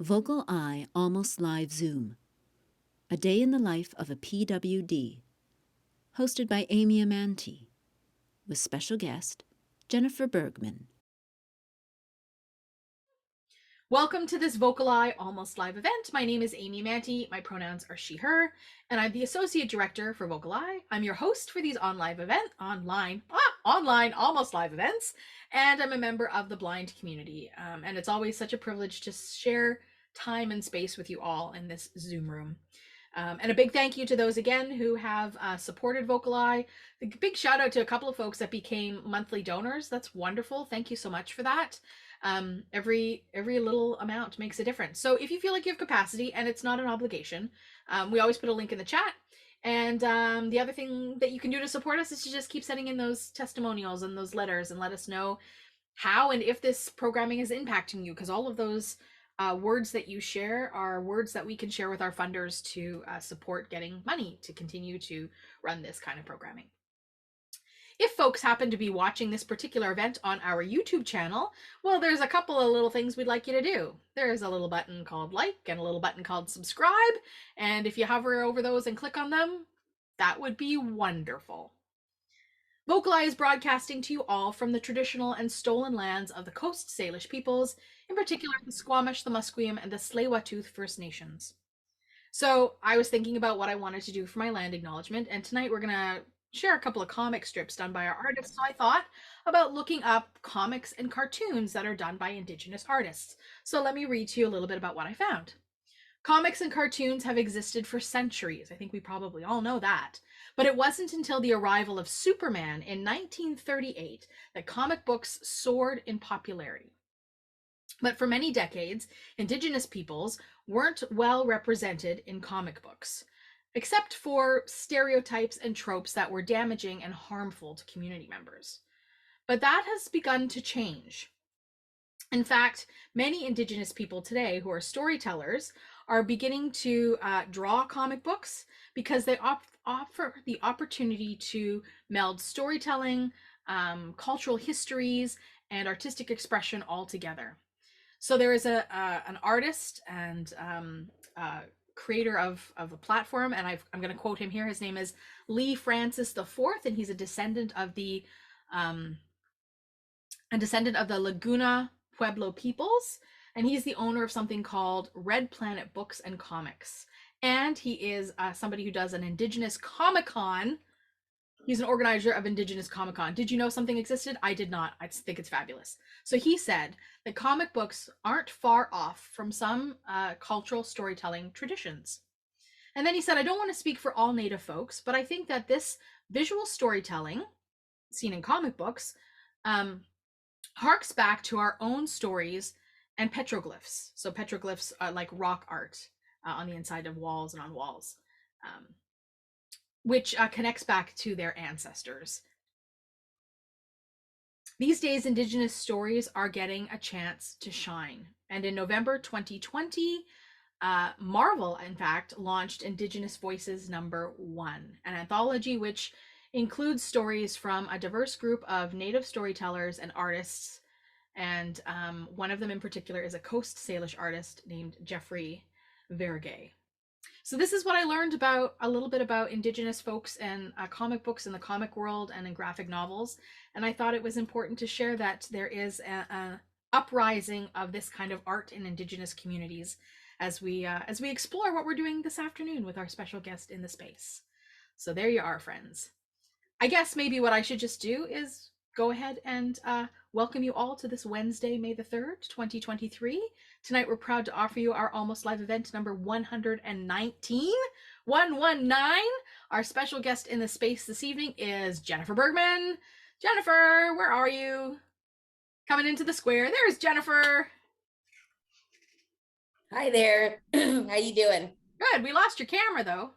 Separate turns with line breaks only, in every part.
VocalEye Almost Live Zoom, A Day in the Life of a PWD, hosted by Amy Amantea, with special guest Jennifer Burgmann.
Welcome to this VocalEye Almost Live event. My name is Amy Amantea. My pronouns are she, her, and I'm the Associate Director for VocalEye. I'm your host for these online Almost Live events, and I'm a member of the blind community. And it's always such a privilege to share time and space with you all in this Zoom room. And a big thank you to those again who have supported VocalEye. A big shout out to a couple of folks that became monthly donors. That's wonderful. Thank you so much for that. Every little amount makes a difference. So if you feel like you have capacity, and it's not an obligation, we always put a link in the chat. And the other thing that you can do to support us is to just keep sending in those testimonials and those letters and let us know how and if this programming is impacting you, because all of those words that you share are words that we can share with our funders to support getting money to continue to run this kind of programming. If folks happen to be watching this particular event on our YouTube channel, well, there's a couple of little things we'd like you to do. There's a little button called like and a little button called subscribe. And if you hover over those and click on them, that would be wonderful. VocalEye is broadcasting to you all from the traditional and stolen lands of the Coast Salish peoples, in particular the Squamish, the Musqueam, and the Tsleil-Waututh First Nations. So I was thinking about what I wanted to do for my land acknowledgement, and tonight we're going to share a couple of comic strips done by our artists. So I thought about looking up comics and cartoons that are done by Indigenous artists. So let me read to you a little bit about what I found. Comics and cartoons have existed for centuries. I think we probably all know that. But it wasn't until the arrival of Superman in 1938 that comic books soared in popularity. But for many decades, Indigenous peoples weren't well represented in comic books, except for stereotypes and tropes that were damaging and harmful to community members. But that has begun to change. In fact, many Indigenous people today who are storytellers are beginning to draw comic books because they offer the opportunity to meld storytelling, cultural histories, and artistic expression all together. So there is an artist and creator of a platform, and I'm going to quote him here. His name is Lee Francis IV, and he's a descendant of the Laguna Pueblo peoples, and he's the owner of something called Red Planet Books and Comics. And he is somebody who does an Indigenous Comic-Con. He's an organizer of Indigenous Comic-Con. Did you know something existed? I did not. I think it's fabulous. So he said that comic books aren't far off from some cultural storytelling traditions. And then he said, I don't want to speak for all Native folks, but I think that this visual storytelling seen in comic books harks back to our own stories and petroglyphs. So petroglyphs are like rock art on the inside of walls and on walls, which connects back to their ancestors. These days, Indigenous stories are getting a chance to shine. And in November 2020, Marvel, in fact, launched Indigenous Voices #1, an anthology which includes stories from a diverse group of Native storytellers and artists. And one of them in particular is a Coast Salish artist named Jeffrey Vergey. So this is what I learned about a little bit about Indigenous folks and comic books in the comic world and in graphic novels. And I thought it was important to share that there is an uprising of this kind of art in Indigenous communities as we explore what we're doing this afternoon with our special guest in the space. So there you are, friends. I guess maybe what I should just do is go ahead and welcome you all to this Wednesday, May the 3rd, 2023. Tonight, we're proud to offer you our Almost Live event number 119. 119. Our special guest in the space this evening is Jennifer Burgmann. Jennifer, where are you? Coming into the square. There's Jennifer.
Hi there. How you doing?
Good. We lost your camera, though.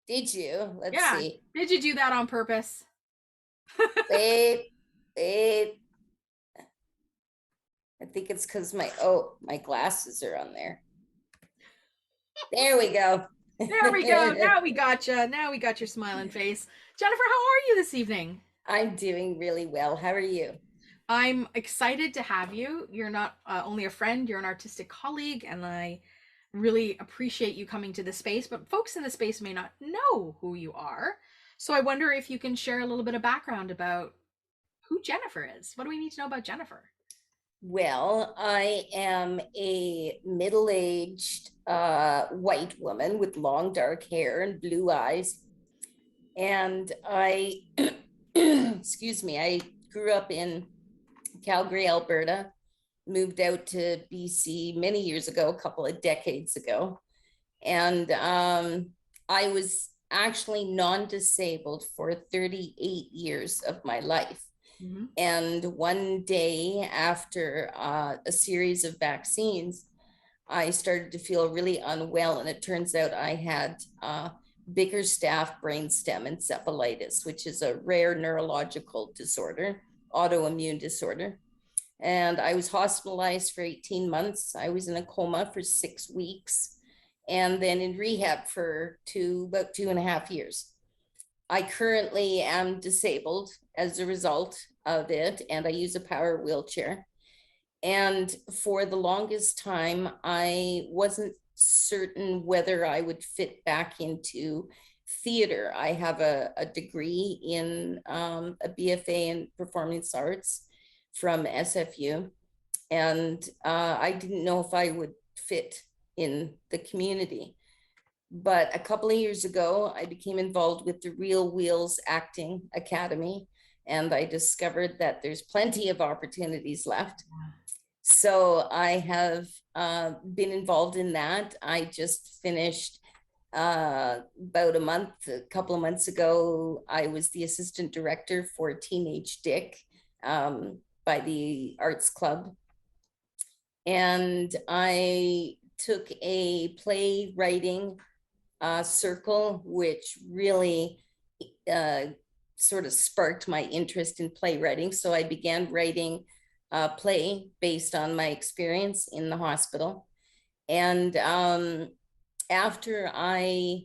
Did you? Let's see.
Did you do that on purpose?
Wait. I think it's because my glasses are on there. There we go.
There we go. Now we got you. Now we got your smiling face. Jennifer, how are you this evening?
I'm doing really well. How are you?
I'm excited to have you. You're not only a friend, you're an artistic colleague, and I really appreciate you coming to the space. But folks in the space may not know who you are. So I wonder if you can share a little bit of background about who Jennifer is. What do we need to know about Jennifer?
Well, I am a middle-aged white woman with long dark hair and blue eyes. And I, excuse me, I grew up in Calgary, Alberta, moved out to BC many years ago, a couple of decades ago. And I was actually non-disabled for 38 years of my life.
Mm-hmm.
And one day after a series of vaccines, I started to feel really unwell. And it turns out I had Bickerstaff brainstem encephalitis, which is a rare neurological disorder, autoimmune disorder. And I was hospitalized for 18 months. I was in a coma for 6 weeks and then in rehab for about 2.5 years. I currently am disabled as a result of it, and I use a power wheelchair. And for the longest time, I wasn't certain whether I would fit back into theater. I have a degree in a BFA in performance arts from SFU, and I didn't know if I would fit in the community. But a couple of years ago, I became involved with the Real Wheels Acting Academy, and I discovered that there's plenty of opportunities left. So I have been involved in that. I just finished about a couple of months ago. I was the assistant director for Teenage Dick by the Arts Club. And I took a playwriting circle, which really sort of sparked my interest in playwriting. So I began writing a play based on my experience in the hospital. And after I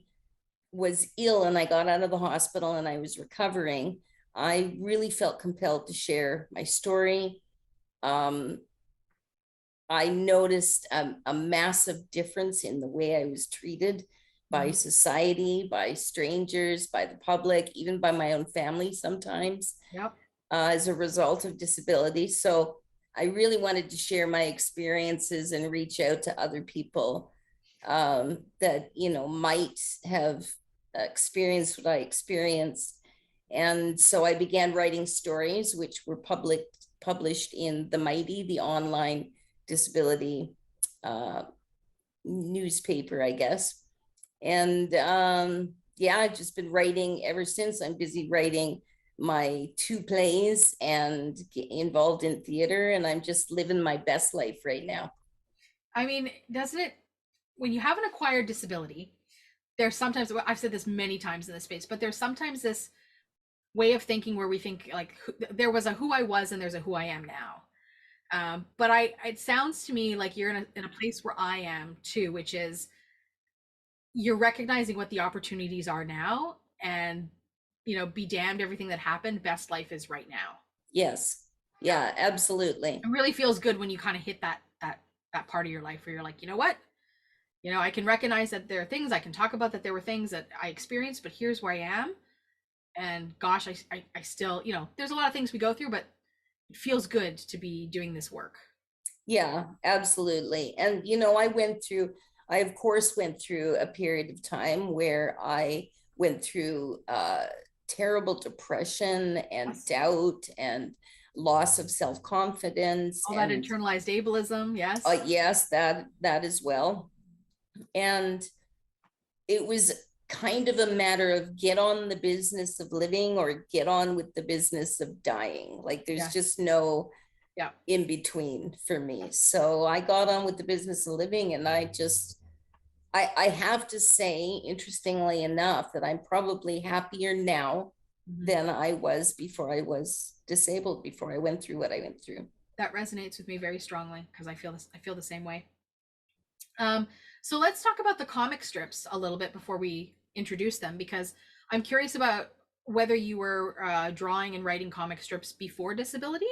was ill and I got out of the hospital and I was recovering, I really felt compelled to share my story. I noticed a massive difference in the way I was treated by society, by strangers, by the public, even by my own family sometimes.
Yep.
As a result of disability. So I really wanted to share my experiences and reach out to other people that, might have experienced what I experienced. And so I began writing stories, which were published in The Mighty, the online disability newspaper, I guess. And yeah, I've just been writing ever since. I'm busy writing my 2 plays and get involved in theater, and I'm just living my best life right now.
I mean, doesn't it, when you have an acquired disability, there's sometimes, I've said this many times in this space, but there's sometimes this way of thinking where we think like there was a who I was and there's a who I am now. But it sounds to me like you're in a place where I am too, which is you're recognizing what the opportunities are now, and be damned everything that happened, best life is right now.
Yes. Yeah, absolutely.
It really feels good when you kind of hit that part of your life where you're like, you know what, I can recognize that there are things, I can talk about that there were things that I experienced, but here's where I am. And gosh, I still, there's a lot of things we go through, but it feels good to be doing this work.
Yeah, absolutely. And I of course went through a period of time where I went through terrible depression and doubt and loss of self-confidence.
All that internalized ableism. Yes.
Yes, that as well. And it was kind of a matter of get on the business of living or get on with the business of dying. Like there's just no in between for me. So I got on with the business of living, and I have to say, interestingly enough, that I'm probably happier now than I was before I was disabled, before I went through what I went through.
That resonates with me very strongly because I feel the same way. So let's talk about the comic strips a little bit before we introduce them, because I'm curious about whether you were drawing and writing comic strips before disability,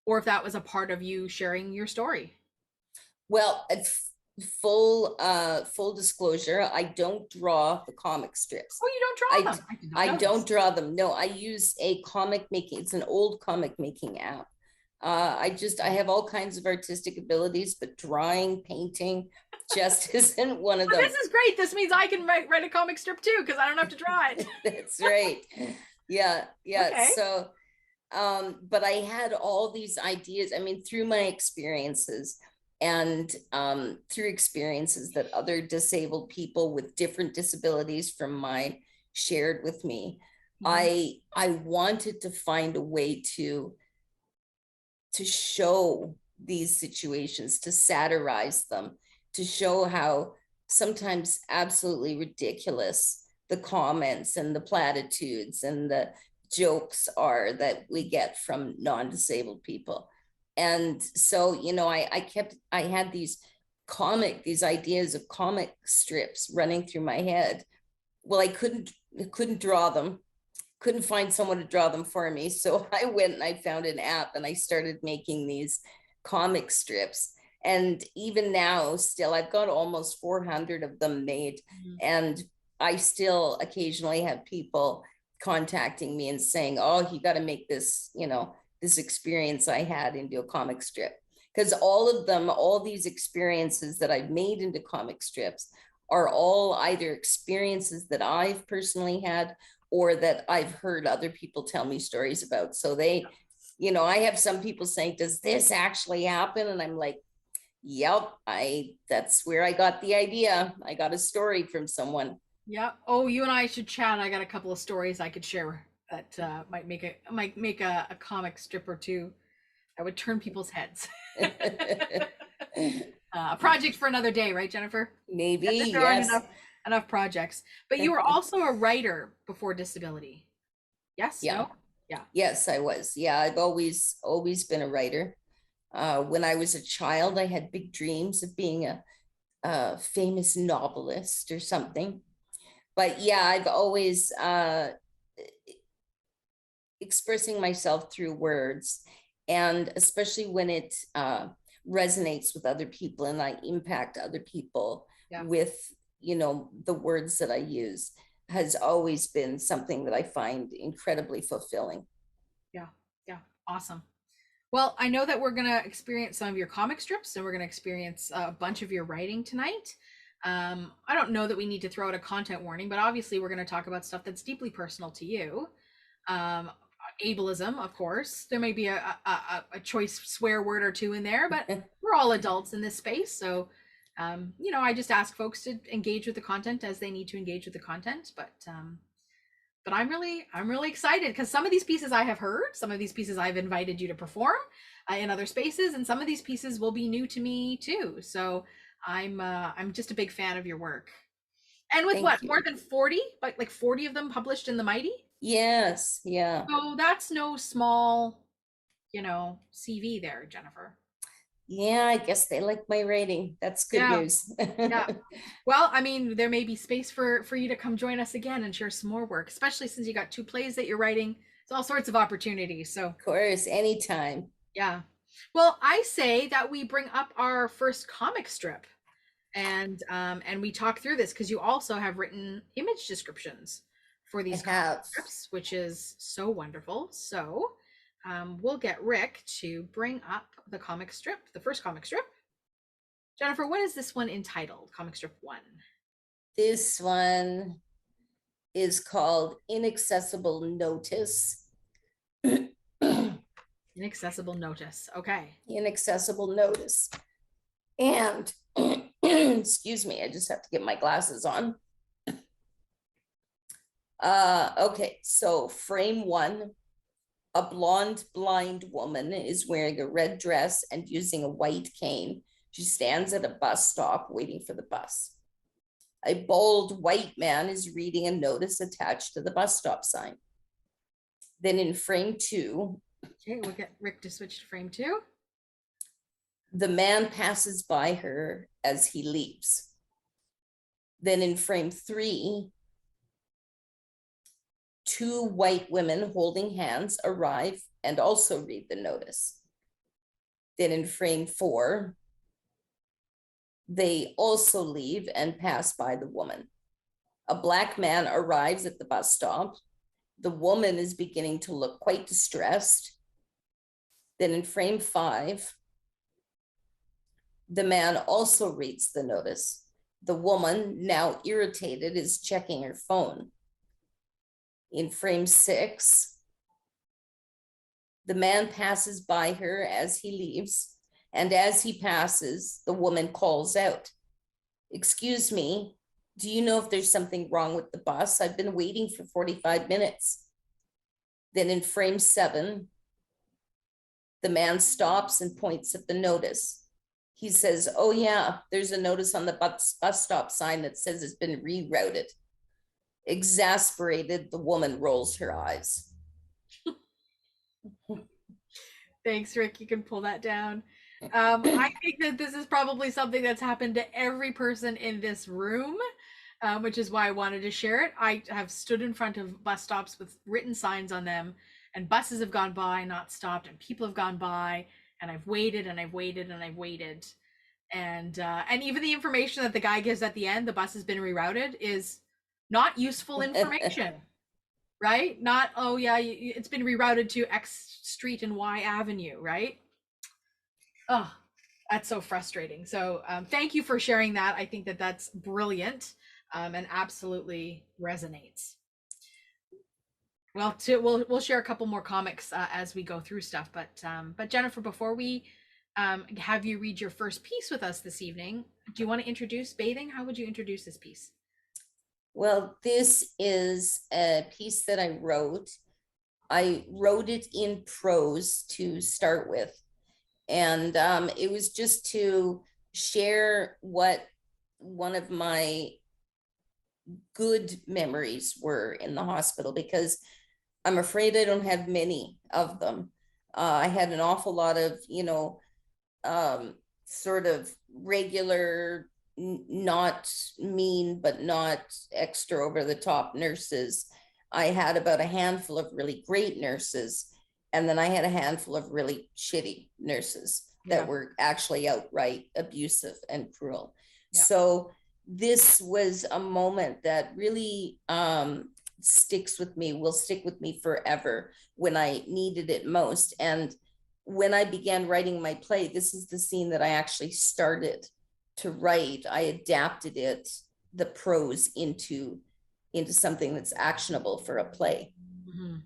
or if that was a part of you sharing your story.
Well, full disclosure, I don't draw the comic strips.
Oh, you don't draw them? I did not
I
notice.
don't draw them. No, I use a comic making. It's an old comic making app. I have all kinds of artistic abilities, but drawing, painting just isn't one of
But
them.
this is great. This means I can write a comic strip too, because I don't have to draw it.
That's right. Yeah.
Okay.
So, but I had all these ideas. I mean, through my experiences and through experiences that other disabled people with different disabilities from mine shared with me, I wanted to find a way to show these situations, to satirize them, to show how sometimes absolutely ridiculous the comments and the platitudes and the jokes are that we get from non-disabled people. And so, you know, I had these ideas of comic strips running through my head. Well, I couldn't draw them, couldn't find someone to draw them for me. So I went and I found an app and I started making these comic strips. And even now, still, I've got almost 400 of them made. And I still occasionally have people contacting me and saying, oh, you got to make this, you know, this experience I had into a comic strip. Because all of them, all these experiences that I've made into comic strips are all either experiences that I've personally had or that I've heard other people tell me stories about. So they, you know, I have some people saying, does this actually happen? And I'm like, yep, that's where I got the idea. I got a story from someone.
Yeah. Oh, you and I should chat. I got a couple of stories I could share that might make a comic strip or two that would turn people's heads. A project for another day, right, Jennifer?
Maybe, yes.
Enough projects. But you were also a writer before disability. Yes?
Yeah.
No? Yeah.
Yes, I was. Yeah, I've always been a writer. When I was a child, I had big dreams of being a famous novelist or something. But yeah, I've always expressing myself through words, and especially when it resonates with other people and I impact other people with, you know, the words that I use, has always been something that I find incredibly fulfilling.
Yeah. Yeah. Awesome. Well, I know that we're going to experience some of your comic strips and we're going to experience a bunch of your writing tonight. I don't know that we need to throw out a content warning, but obviously we're going to talk about stuff that's deeply personal to you. Ableism, of course. There may be a choice swear word or two in there, but we're all adults in this space. So, you know, I just ask folks to engage with the content as they need to engage with the content. But I'm really excited because some of these pieces I have heard, some of these pieces I've invited you to perform in other spaces, and some of these pieces will be new to me too. So I'm just a big fan of your work. And with more than 40, like 40 of them published in the Mighty?
Yes, yeah.
So that's no small, you know, CV there, Jennifer.
Yeah, I guess they like my writing. That's good news.
Yeah. Well, I mean, there may be space for you to come join us again and share some more work, especially since you got 2 plays that you're writing. It's all sorts of opportunities. So
of course, anytime.
Yeah. Well, I say that we bring up our first comic strip and we talk through this because you also have written image descriptions for these comic strips, which is so wonderful. So we'll get Rick to bring up the comic strip, the first comic strip. Jennifer, what is this one entitled? Comic strip 1.
This one is called Inaccessible Notice.
Inaccessible Notice. Okay.
Inaccessible Notice. And excuse me, I just have to get my glasses on. Okay, so frame 1. A blonde blind woman is wearing a red dress and using a white cane. She stands at a bus stop waiting for the bus. A bald white man is reading a notice attached to the bus stop sign. Then in frame 2.
Okay, we'll get Rick to switch to frame 2.
The man passes by her as he leaps. Then in frame 3, 2 white women holding hands arrive and also read the notice. Then in frame 4, they also leave and pass by the woman. A black man arrives at the bus stop. The woman is beginning to look quite distressed. Then in frame 5, the man also reads the notice. The woman, now irritated, is checking her phone. In frame 6, the man passes by her as he leaves, and as he passes, the woman calls out, "Excuse me, do you know if there's something wrong with the bus? I've been waiting for 45 minutes. Then in frame 7, the man stops and points at the notice. He says, "Oh yeah, there's a notice on the bus stop sign that says it's been rerouted." Exasperated, the woman rolls her eyes.
Thanks, Rick. You can pull that down. I think that this is probably something that's happened to every person in this room, which is why I wanted to share it. I have stood in front of bus stops with written signs on them, and buses have gone by, not stopped, and people have gone by, and I've waited and I've waited and I've waited. And even the information that the guy gives at the end, the bus has been rerouted, is not useful information. Right? Not, oh yeah, it's been rerouted to X street and Y avenue, right? Oh, that's so frustrating. So thank you for sharing that. I think that that's brilliant, and absolutely resonates. Well, we'll share a couple more comics as we go through stuff. But Jennifer, before we have you read your first piece with us this evening, do you want to introduce Bathing? How would you introduce this piece?
Well, this is a piece that I wrote. I wrote it in prose to start with. And it was just to share what one of my good memories were in the hospital, because I'm afraid I don't have many of them. I had an awful lot of, sort of regular, not mean, but not extra over the top nurses. I had about a handful of really great nurses. And then I had a handful of really shitty nurses that were actually outright abusive and cruel. Yeah. So this was a moment that really sticks with me, will stick with me forever, when I needed it most. And when I began writing my play, this is the scene that I actually started to write. I adapted it, the prose, into something that's actionable for a play.
Mm-hmm.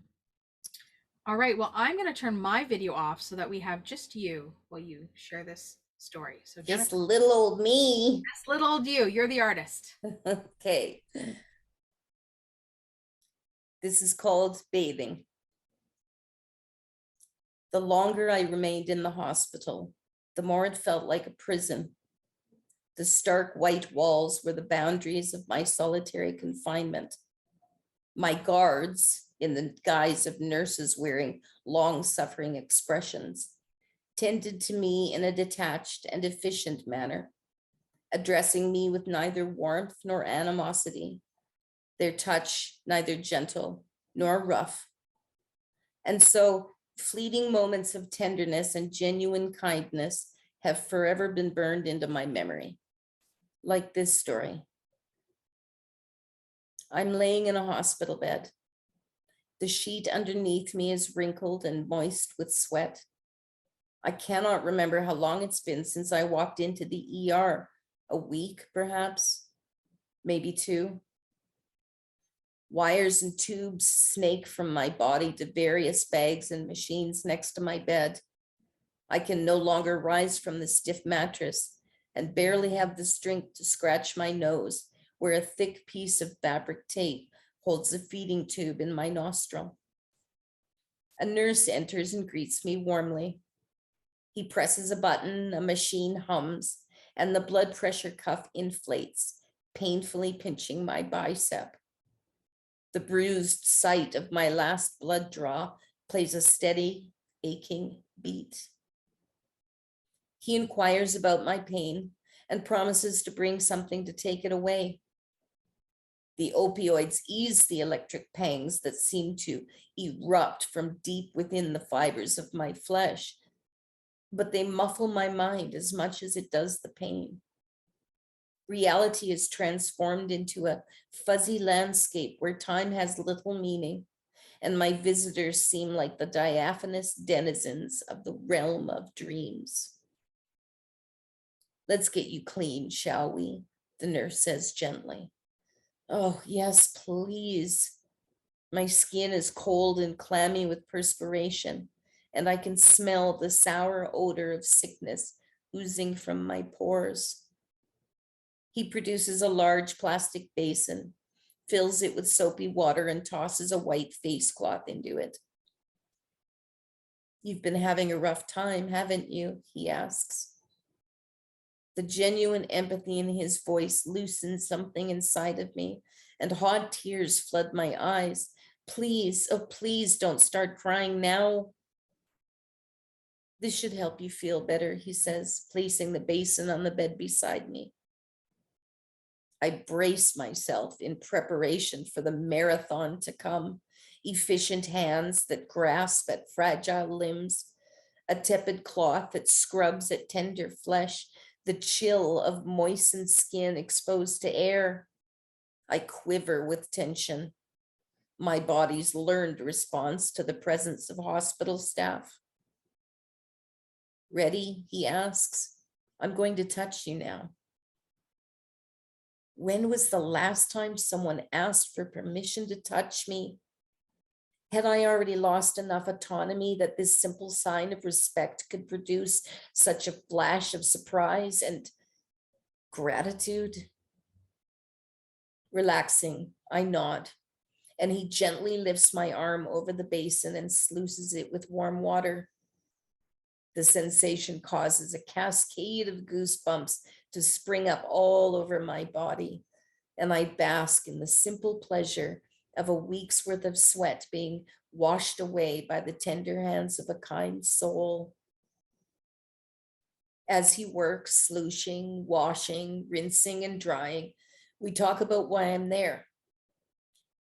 All right, well, I'm going to turn my video off so that we have just you while you share this story. So
just
Jennifer,
little old me.
just little old you, you're the artist.
Okay. This is called Bathing. The longer I remained in the hospital, the more it felt like a prison. The stark white walls were the boundaries of my solitary confinement. My guards, in the guise of nurses wearing long-suffering expressions, tended to me in a detached and efficient manner, addressing me with neither warmth nor animosity, their touch neither gentle nor rough. And so fleeting moments of tenderness and genuine kindness have forever been burned into my memory, like this story. I'm laying in a hospital bed. The sheet underneath me is wrinkled and moist with sweat. I cannot remember how long it's been since I walked into the ER. A week, perhaps, maybe 2. Wires and tubes snake from my body to various bags and machines next to my bed. I can no longer rise from the stiff mattress and barely have the strength to scratch my nose, where a thick piece of fabric tape holds a feeding tube in my nostril. A nurse enters and greets me warmly. He presses a button, a machine hums, and the blood pressure cuff inflates, painfully pinching my bicep. The bruised site of my last blood draw plays a steady, aching beat. He inquires about my pain and promises to bring something to take it away. The opioids ease the electric pangs that seem to erupt from deep within the fibers of my flesh. but they muffle my mind as much as it does the pain. Reality is transformed into a fuzzy landscape where time has little meaning, and my visitors seem like the diaphanous denizens of the realm of dreams. Let's get you clean, shall we? The nurse says gently. Oh, yes, please. My skin is cold and clammy with perspiration, and I can smell the sour odor of sickness oozing from my pores. He produces a large plastic basin, fills it with soapy water, and tosses a white face cloth into it. You've been having a rough time, haven't you? He asks. The genuine empathy in his voice loosens something inside of me, and hot tears flood my eyes. Please, oh, please don't start crying now. This should help you feel better, he says, placing the basin on the bed beside me. I brace myself in preparation for the marathon to come. Efficient hands that grasp at fragile limbs, a tepid cloth that scrubs at tender flesh, the chill of moistened skin exposed to air. I quiver with tension, my body's learned response to the presence of hospital staff. Ready? He asks. I'm going to touch you now. When was the last time someone asked for permission to touch me? Had I already lost enough autonomy that this simple sign of respect could produce such a flash of surprise and gratitude? Relaxing, I nod, and he gently lifts my arm over the basin and sluices it with warm water. The sensation causes a cascade of goosebumps to spring up all over my body, and I bask in the simple pleasure of a week's worth of sweat being washed away by the tender hands of a kind soul. As he works, sluicing, washing, rinsing, and drying, we talk about why I'm there.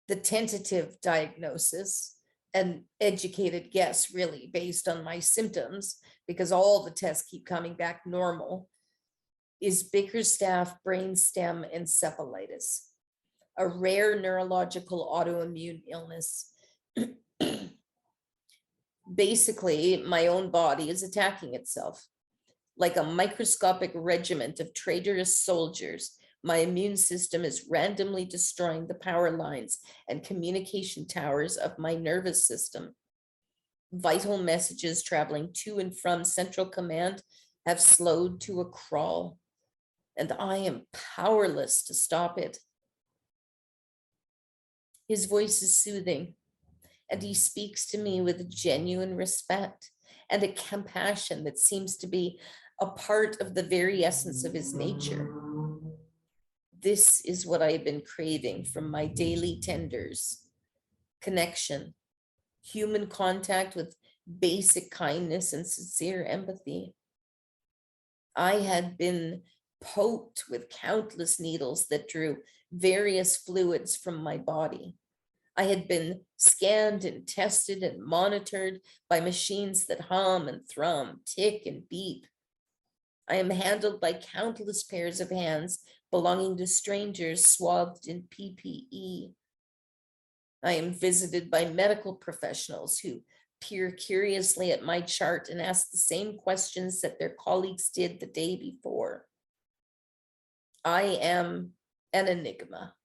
The tentative diagnosis, an educated guess really based on my symptoms, because all the tests keep coming back normal, is Bickerstaff brainstem encephalitis, a rare neurological autoimmune illness. Basically, my own body is attacking itself. Like a microscopic regiment of traitorous soldiers, my immune system is randomly destroying the power lines and communication towers of my nervous system. Vital messages traveling to and from Central Command have slowed to a crawl, and I am powerless to stop it. His voice is soothing, and he speaks to me with genuine respect and a compassion that seems to be a part of the very essence of his nature. This is what I have been craving from my daily tenders: connection, human contact with basic kindness and sincere empathy. I had been poked with countless needles that drew various fluids from my body. I had been scanned and tested and monitored by machines that hum and thrum, tick and beep. I am handled by countless pairs of hands belonging to strangers swathed in PPE. I am visited by medical professionals who peer curiously at my chart and ask the same questions that their colleagues did the day before. I am an enigma,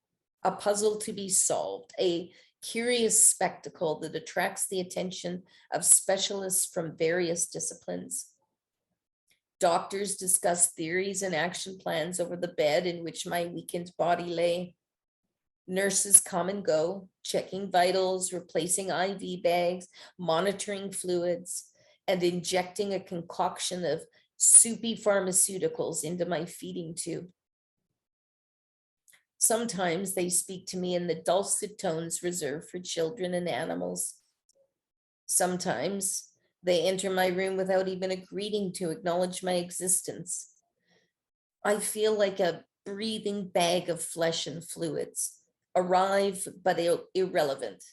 a puzzle to be solved, a curious spectacle that attracts the attention of specialists from various disciplines. Doctors discuss theories and action plans over the bed in which my weakened body lay. Nurses come and go, checking vitals, replacing IV bags, monitoring fluids, and injecting a concoction of soupy pharmaceuticals into my feeding tube. Sometimes they speak to me in the dulcet tones reserved for children and animals. Sometimes they enter my room without even a greeting to acknowledge my existence. I feel like a breathing bag of flesh and fluids, arrive but irrelevant.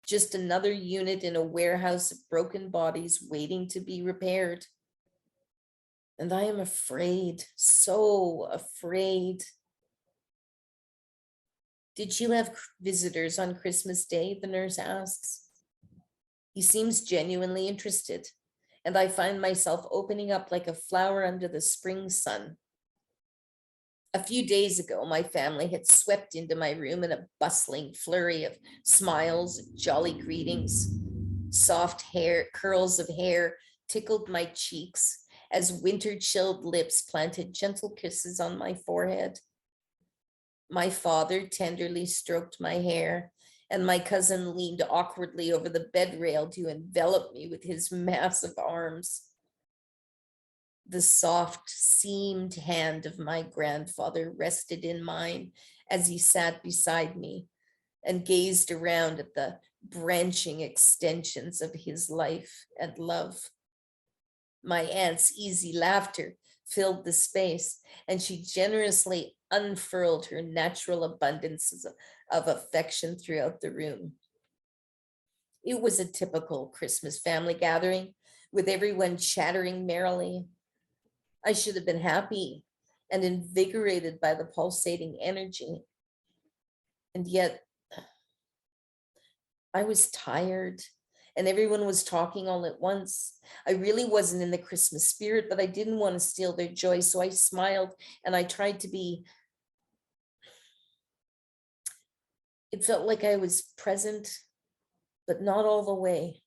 Just another unit in a warehouse of broken bodies waiting to be repaired. And I am afraid, so afraid. Did you have visitors on Christmas Day? The nurse asks. He seems genuinely interested, and I find myself opening up like a flower under the spring sun. A few days ago, my family had swept into my room in a bustling flurry of smiles, jolly greetings. Soft hair, curls of hair tickled my cheeks as winter-chilled lips planted gentle kisses on my forehead. My father tenderly stroked my hair, and my cousin leaned awkwardly over the bed rail to envelop me with his massive arms. The soft, seamed hand of my grandfather rested in mine as he sat beside me and gazed around at the branching extensions of his life and love. My aunt's easy laughter filled the space, and she generously unfurled her natural abundance of affection throughout the room. It was a typical Christmas family gathering with everyone chattering merrily. I should have been happy and invigorated by the pulsating energy. And yet I was tired and everyone was talking all at once. I really wasn't in the Christmas spirit, but I didn't want to steal their joy. So I smiled and I tried to be, it felt like I was present, but not all the way.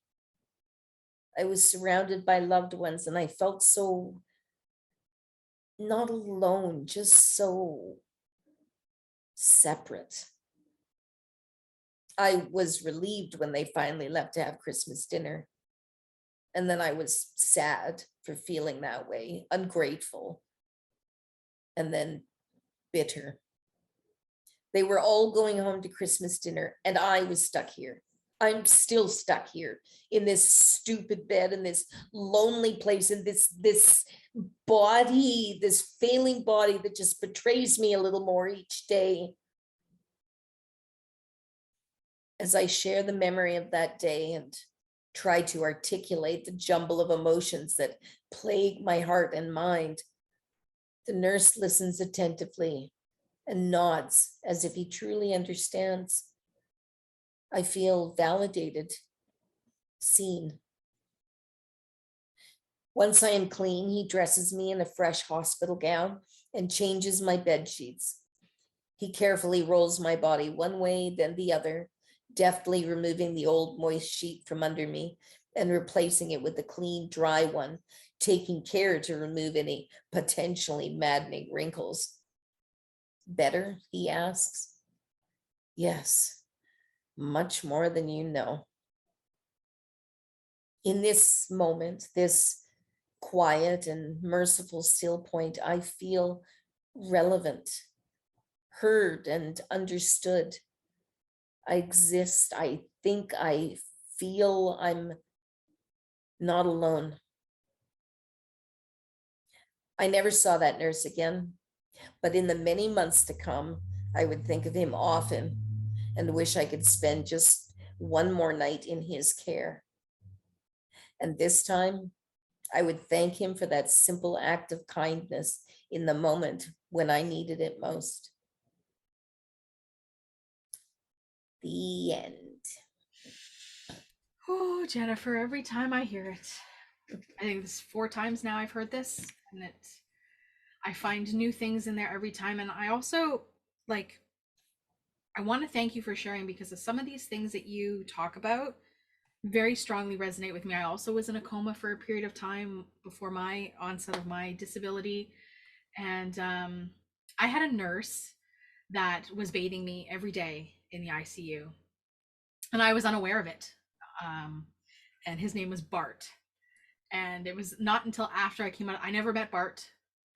I was surrounded by loved ones and I felt so not alone, just so separate. I was relieved when they finally left to have Christmas dinner. And then I was sad for feeling that way, ungrateful, and then bitter. They were all going home to Christmas dinner, and I was stuck here. I'm still stuck here in this stupid bed, in this lonely place, in this body, this failing body that just betrays me a little more each day. As I share the memory of that day and try to articulate the jumble of emotions that plague my heart and mind, the nurse listens attentively and nods as if he truly understands. I feel validated, seen. Once I am clean, he dresses me in a fresh hospital gown and changes my bed sheets. He carefully rolls my body one way, then the other, deftly removing the old moist sheet from under me and replacing it with the clean, dry one, taking care to remove any potentially maddening wrinkles. Better, he asks. Yes, much more than you know. In this moment, this quiet and merciful still point, I feel relevant, heard, and understood. I exist. I think I feel I'm not alone. I never saw that nurse again, but in the many months to come, I would think of him often and wish I could spend just one more night in his care. And this time, I would thank him for that simple act of kindness in the moment when I needed it most. The end.
Oh, Jennifer, every time I hear it, I think this is 4 times now I've heard this, and I find new things in there every time. And I also I want to thank you for sharing, because of some of these things that you talk about very strongly resonate with me. I also was in a coma for a period of time before my onset of my disability. And I had a nurse that was bathing me every day in the ICU. And I was unaware of it. And his name was Bart. And it was not until after I came out, I never met Bart,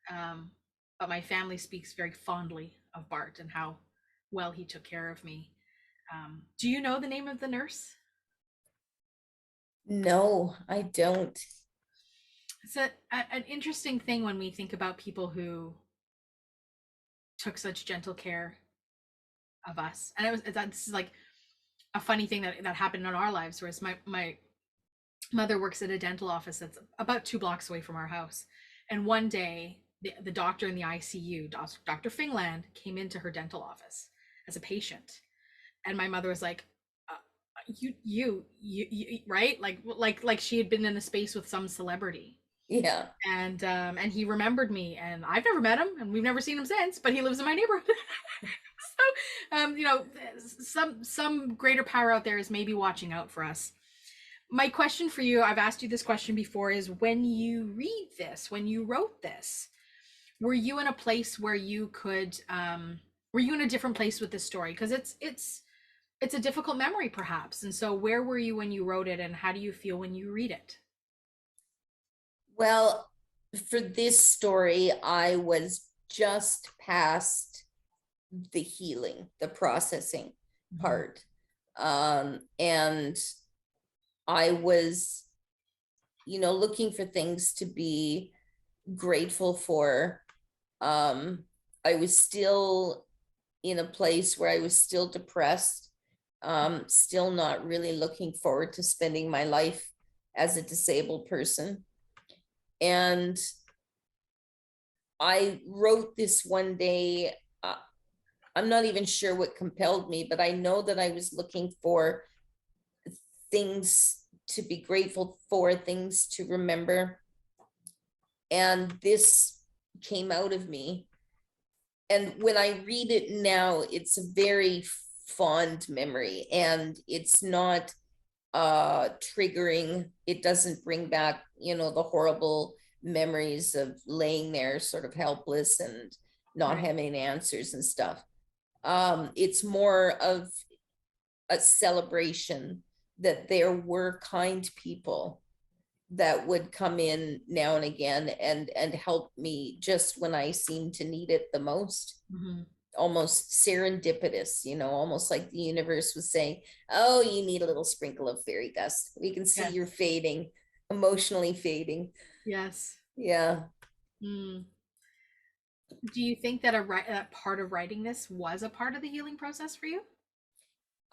but my family speaks very fondly of Bart and how well he took care of me. Do you know the name of the nurse?
No, I don't.
It's an interesting thing when we think about people who took such gentle care of us. And this is like a funny thing that happened in our lives, whereas my mother works at a dental office that's about 2 blocks away from our house. And one day, the doctor in the ICU, Dr. Fingland, came into her dental office as a patient, and my mother was like, you right, like she had been in a space with some celebrity.
Yeah.
And he remembered me, and I've never met him, and we've never seen him since, but he lives in my neighborhood. So you know, some greater power out there is maybe watching out for us. My question for you, I've asked you this question before, is when you read this, when you wrote this, were you in a place where you could were you in a different place with this story? Because it's a difficult memory perhaps, and so where were you when you wrote it, and how do you feel when you read it?
Well, for this story, I was just past the healing, the processing part. And I was, looking for things to be grateful for. I was still in a place where I was still depressed, still not really looking forward to spending my life as a disabled person. And I wrote this one day. I'm not even sure what compelled me, but I know that I was looking for things to be grateful for, things to remember. And this came out of me. And when I read it now, it's a very fond memory, and it's not triggering. It doesn't bring back, the horrible memories of laying there sort of helpless and not having answers and stuff. It's more of a celebration that there were kind people that would come in now and again and help me just when I seemed to need it the most. Almost serendipitous, almost like the universe was saying, oh, you need a little sprinkle of fairy dust. We can see you're fading, emotionally fading.
Yes.
Yeah.
Do you think that that part of writing this was a part of the healing process for you?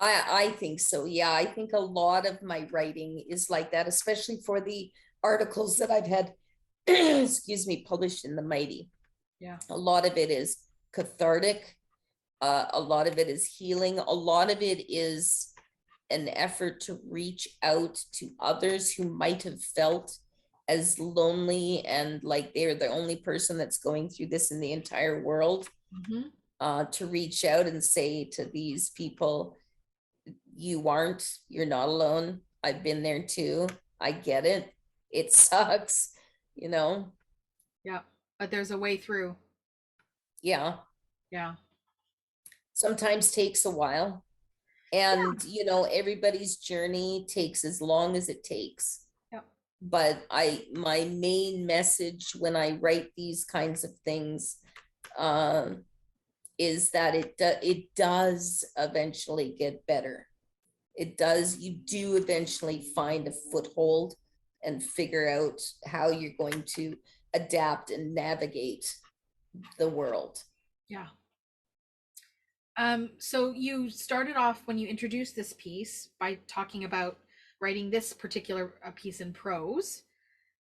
I think so. Yeah. I think a lot of my writing is like that, especially for the articles that I've had, excuse me, published in the Mighty.
Yeah.
A lot of it is cathartic. A lot of it is healing. A lot of it is an effort to reach out to others who might have felt as lonely and like they're the only person that's going through this in the entire world. To reach out and say to these people, you're not alone. I've been there too. I get it. It sucks,
Yeah. But there's a way through.
Yeah.
Yeah.
Sometimes takes a while. And, everybody's journey takes as long as it takes.
Yep.
But my main message when I write these kinds of things is that it does eventually get better. It does. You do eventually find a foothold and figure out how you're going to adapt and navigate the world.
Yeah. So you started off when you introduced this piece by talking about writing this particular piece in prose,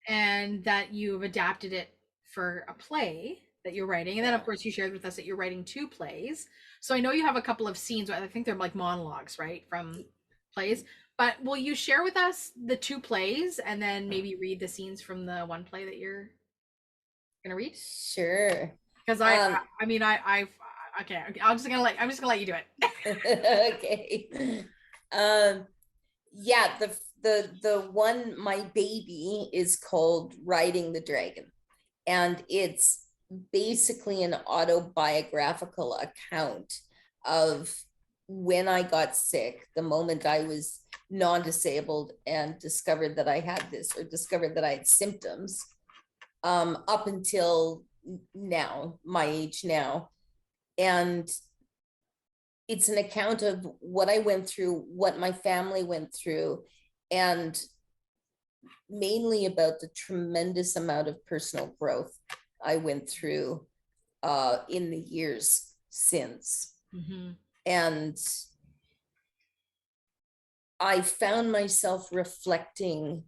and that you've adapted it for a play that you're writing. And then of course you shared with us that you're writing 2 plays. So I know you have a couple of scenes, I think they're like monologues, right, from plays. But will you share with us the 2 plays and then maybe read the scenes from the one play that you're gonna read?
Sure.
Because okay, I'm just gonna let you do
it. Okay. Yeah, the one, my baby, is called Riding the Dragon, and it's basically an autobiographical account of when I got sick, the moment I was non-disabled and discovered that I had this, or discovered that I had symptoms, up until now, my age now. And it's an account of what I went through, what my family went through, and mainly about the tremendous amount of personal growth I went through in the years since. And I found myself reflecting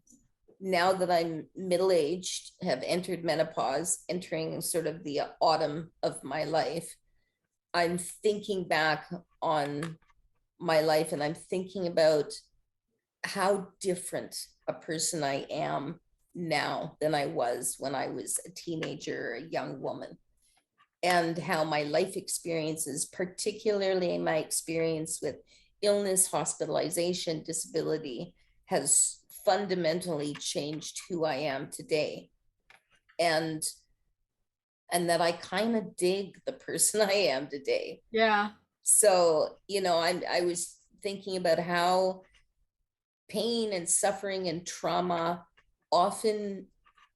now that I'm middle-aged, have entered menopause, entering sort of the autumn of my life, I'm thinking back on my life and I'm thinking about how different a person I am now than I was when I was a teenager, a young woman, and how my life experiences, particularly my experience with illness, hospitalization, disability, has fundamentally changed who I am today. And that I kind of dig the person I am today.
Yeah.
So, I was thinking about how pain and suffering and trauma often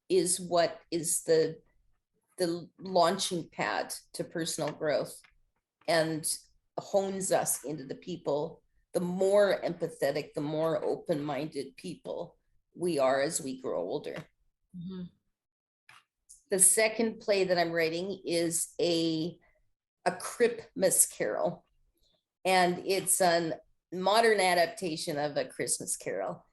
is what is the launching pad to personal growth and hones us into the people, the more empathetic, the more open-minded people we are as we grow older.
Mm-hmm.
The second play that I'm writing is a Christmas Carol, and it's a modern adaptation of A Christmas Carol,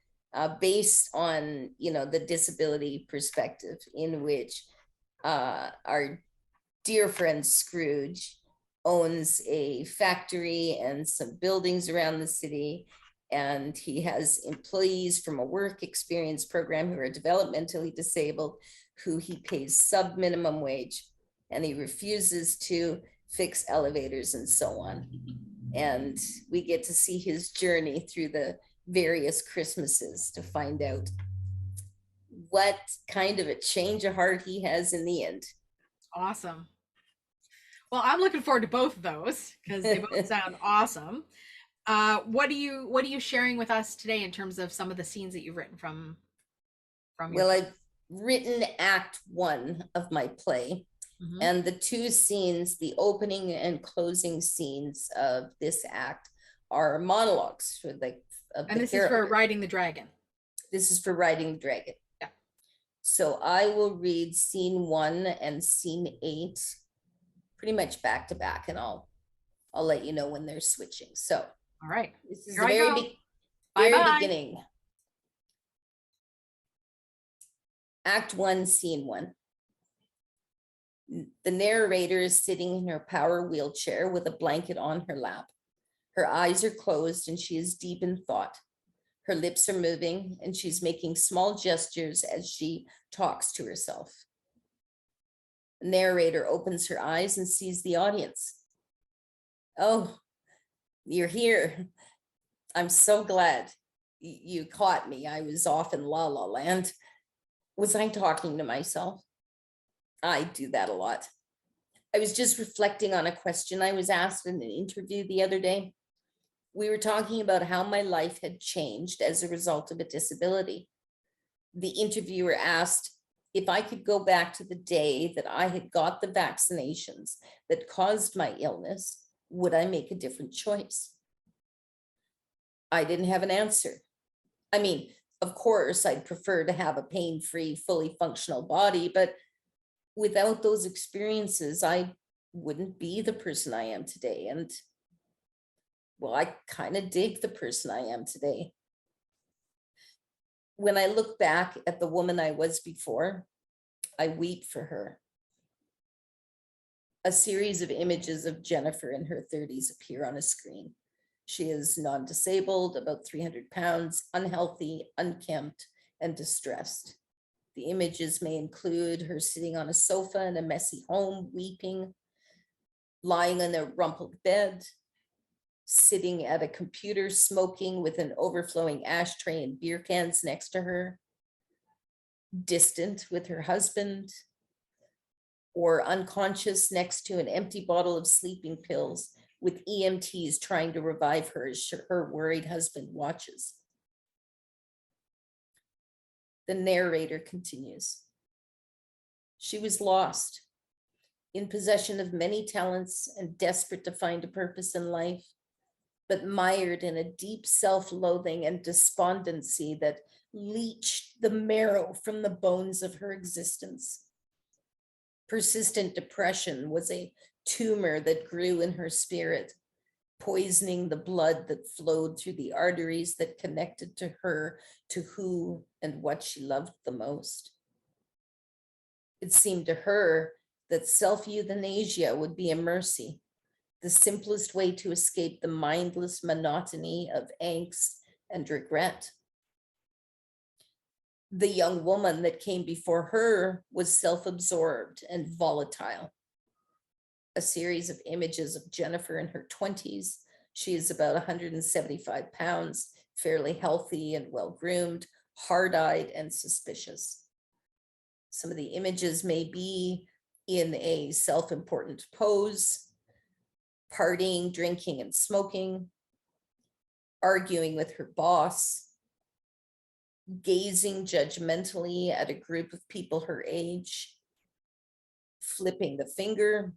based on the disability perspective, in which our dear friend Scrooge owns a factory and some buildings around the city, and he has employees from a work experience program who are developmentally disabled, who he pays sub-minimum wage, and he refuses to fix elevators and so on. And we get to see his journey through the various Christmases to find out what kind of a change of heart he has in the end.
Awesome. Well, I'm looking forward to both of those because they both sound awesome. What are you sharing with us today in terms of some of the scenes that you've written from your
Well, I've written Act 1 of my play. Mm-hmm. And the two scenes, the opening and closing scenes of this act, are monologues for
and this is for Riding the Dragon.
This is for Riding the Dragon.
Yeah.
So I will read scene 1 and scene 8 pretty much back to back, and I'll let you know when they're switching. So,
all right,
this is the very beginning. Act 1, scene 1. The narrator is sitting in her power wheelchair with a blanket on her lap. Her eyes are closed and she is deep in thought. Her lips are moving and she's making small gestures as she talks to herself. The narrator opens her eyes and sees the audience. Oh, you're here. I'm so glad you caught me. I was off in La La Land. Was I talking to myself? I do that a lot. I was just reflecting on a question I was asked in an interview the other day. We were talking about how my life had changed as a result of a disability. The interviewer asked if I could go back to the day that I had got the vaccinations that caused my illness, would I make a different choice? I didn't have an answer. I mean, of course, I'd prefer to have a pain-free, fully functional body, but without those experiences, I wouldn't be the person I am today. And well, I kind of dig the person I am today. When I look back at the woman I was before, I weep for her. A series of images of Jennifer in her 30s appear on a screen. She is non-disabled, about 300 pounds, unhealthy, unkempt, and distressed. The images may include her sitting on a sofa in a messy home, weeping, lying on a rumpled bed, sitting at a computer, smoking with an overflowing ashtray and beer cans next to her, distant with her husband, or unconscious next to an empty bottle of sleeping pills with EMTs trying to revive her as her worried husband watches. The narrator continues. She was lost, in possession of many talents and desperate to find a purpose in life, but mired in a deep self-loathing and despondency that leached the marrow from the bones of her existence. Persistent depression was a tumor that grew in her spirit, poisoning the blood that flowed through the arteries that connected to her, to who and what she loved the most. It seemed to her that self-euthanasia would be a mercy, the simplest way to escape the mindless monotony of angst and regret. The young woman that came before her was self-absorbed and volatile. A series of images of Jennifer in her 20s. She is about 175 pounds, fairly healthy and well-groomed, hard-eyed and suspicious. Some of the images may be in a self-important pose, partying, drinking, and smoking, arguing with her boss, gazing judgmentally at a group of people her age, flipping the finger,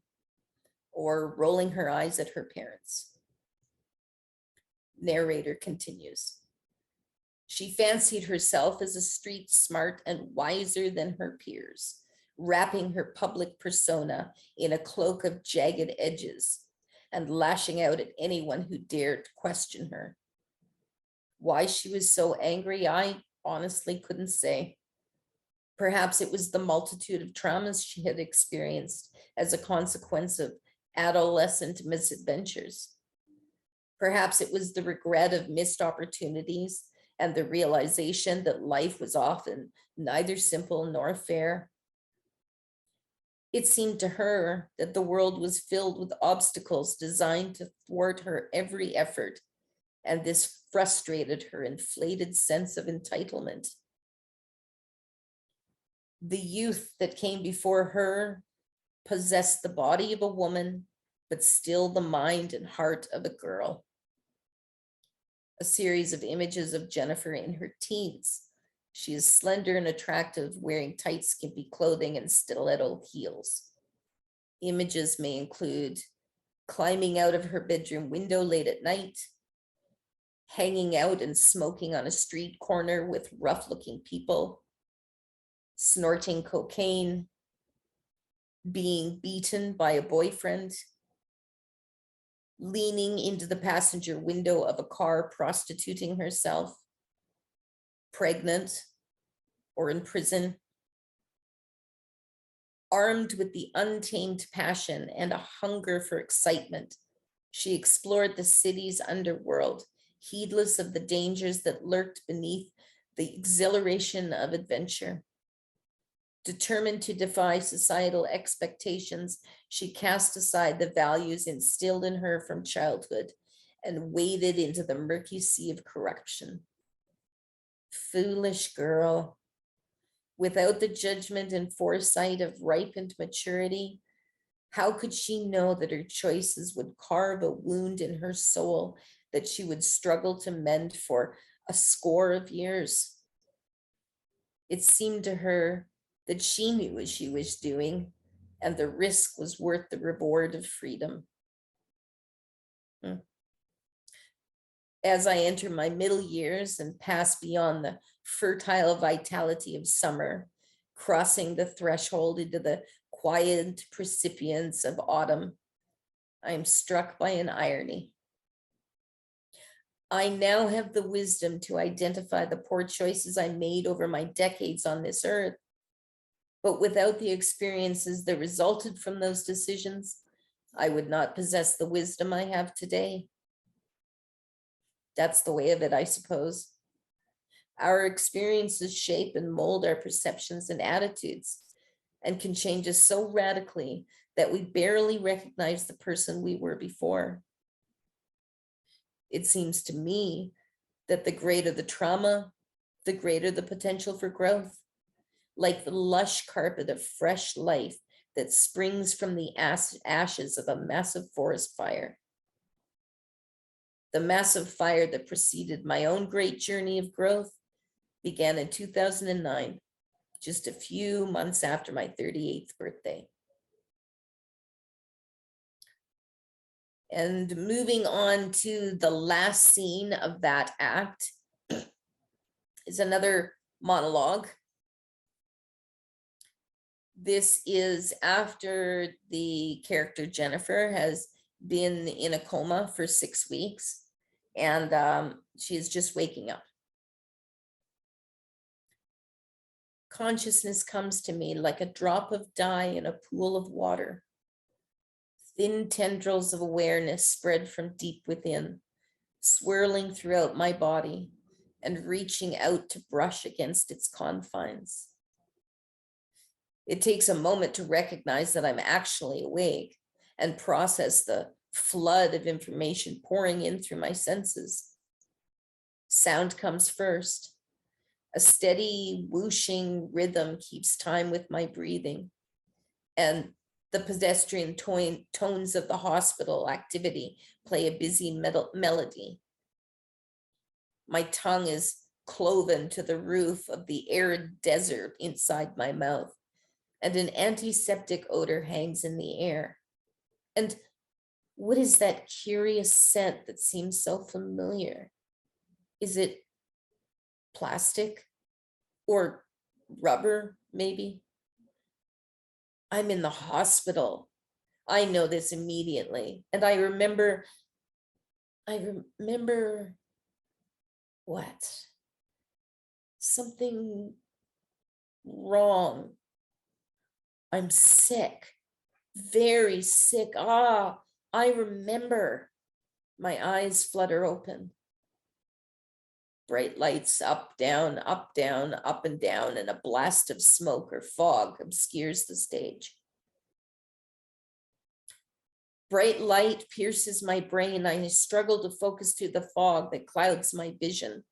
or rolling her eyes at her parents. Narrator continues. She fancied herself as a street smart and wiser than her peers, wrapping her public persona in a cloak of jagged edges and lashing out at anyone who dared question her. Why she was so angry, I honestly couldn't say. Perhaps it was the multitude of traumas she had experienced as a consequence of adolescent misadventures. Perhaps it was the regret of missed opportunities and the realization that life was often neither simple nor fair. It seemed to her that the world was filled with obstacles designed to thwart her every effort, and this frustrated her inflated sense of entitlement. The youth that came before her possessed the body of a woman, but still the mind and heart of a girl. A series of images of Jennifer in her teens. She is slender and attractive, wearing tight, skimpy clothing and stiletto heels. Images may include climbing out of her bedroom window late at night, hanging out and smoking on a street corner with rough-looking people, snorting cocaine, being beaten by a boyfriend, leaning into the passenger window of a car, prostituting herself, pregnant or in prison. Armed with the untamed passion and a hunger for excitement, she explored the city's underworld, heedless of the dangers that lurked beneath the exhilaration of adventure. Determined to defy societal expectations, she cast aside the values instilled in her from childhood and waded into the murky sea of corruption. Foolish girl. Without the judgment and foresight of ripened maturity, how could she know that her choices would carve a wound in her soul that she would struggle to mend for a score of years? It seemed to her that she knew what she was doing, and the risk was worth the reward of freedom. As I enter my middle years and pass beyond the fertile vitality of summer, crossing the threshold into the quiet precipience of autumn, I am struck by an irony. I now have the wisdom to identify the poor choices I made over my decades on this earth. But without the experiences that resulted from those decisions, I would not possess the wisdom I have today. That's the way of it, I suppose. Our experiences shape and mold our perceptions and attitudes, and can change us so radically that we barely recognize the person we were before. It seems to me that the greater the trauma, the greater the potential for growth. Like the lush carpet of fresh life that springs from the ashes of a massive forest fire. The massive fire that preceded my own great journey of growth began in 2009, just a few months after my 38th birthday. And moving on to the last scene of that act is another monologue. This is after the character Jennifer has been in a coma for 6 weeks, and she is just waking up. Consciousness comes to me like a drop of dye in a pool of water. Thin tendrils of awareness spread from deep within, swirling throughout my body and reaching out to brush against its confines. It takes a moment to recognize that I'm actually awake and process the flood of information pouring in through my senses. Sound comes first. A steady whooshing rhythm keeps time with my breathing, and the pedestrian tones of the hospital activity play a busy melody. My tongue is cloven to the roof of the arid desert inside my mouth, and an antiseptic odor hangs in the air. And what is that curious scent that seems so familiar? Is it plastic or rubber, maybe? I'm in the hospital. I know this immediately. And I remember what? Something wrong. I'm sick, very sick. I remember. My eyes flutter open. Bright lights up, down, up, down, up and down, and a blast of smoke or fog obscures the stage. Bright light pierces my brain. I struggle to focus through the fog that clouds my vision.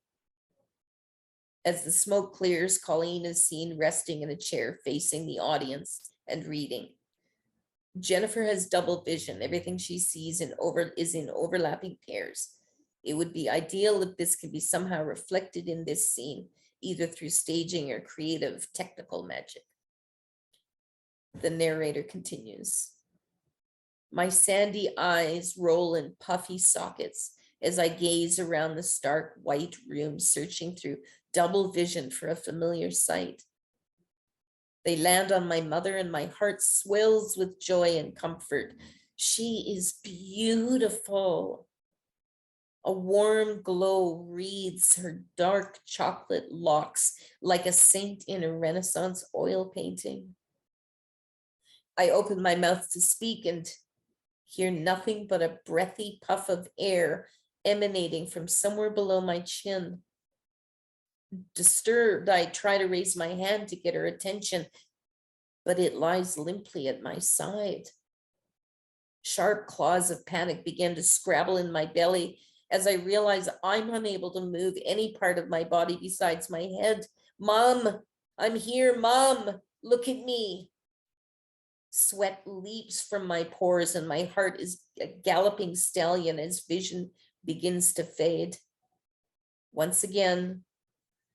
As the smoke clears, Colleen is seen resting in a chair facing the audience and reading. Jennifer has double vision. Everything she sees is in overlapping pairs. It would be ideal if this could be somehow reflected in this scene, either through staging or creative technical magic. The narrator continues. My sandy eyes roll in puffy sockets as I gaze around the stark white room, searching through double vision for a familiar sight. They land on my mother and my heart swells with joy and comfort. She is beautiful. A warm glow wreathes her dark chocolate locks like a saint in a Renaissance oil painting. I open my mouth to speak and hear nothing but a breathy puff of air emanating from somewhere below my chin. Disturbed, I try to raise my hand to get her attention, but it lies limply at my side. Sharp claws of panic begin to scrabble in my belly as I realize I'm unable to move any part of my body besides my head. Mom, I'm here, Mom, look at me. Sweat leaps from my pores and my heart is a galloping stallion as vision begins to fade. Once again,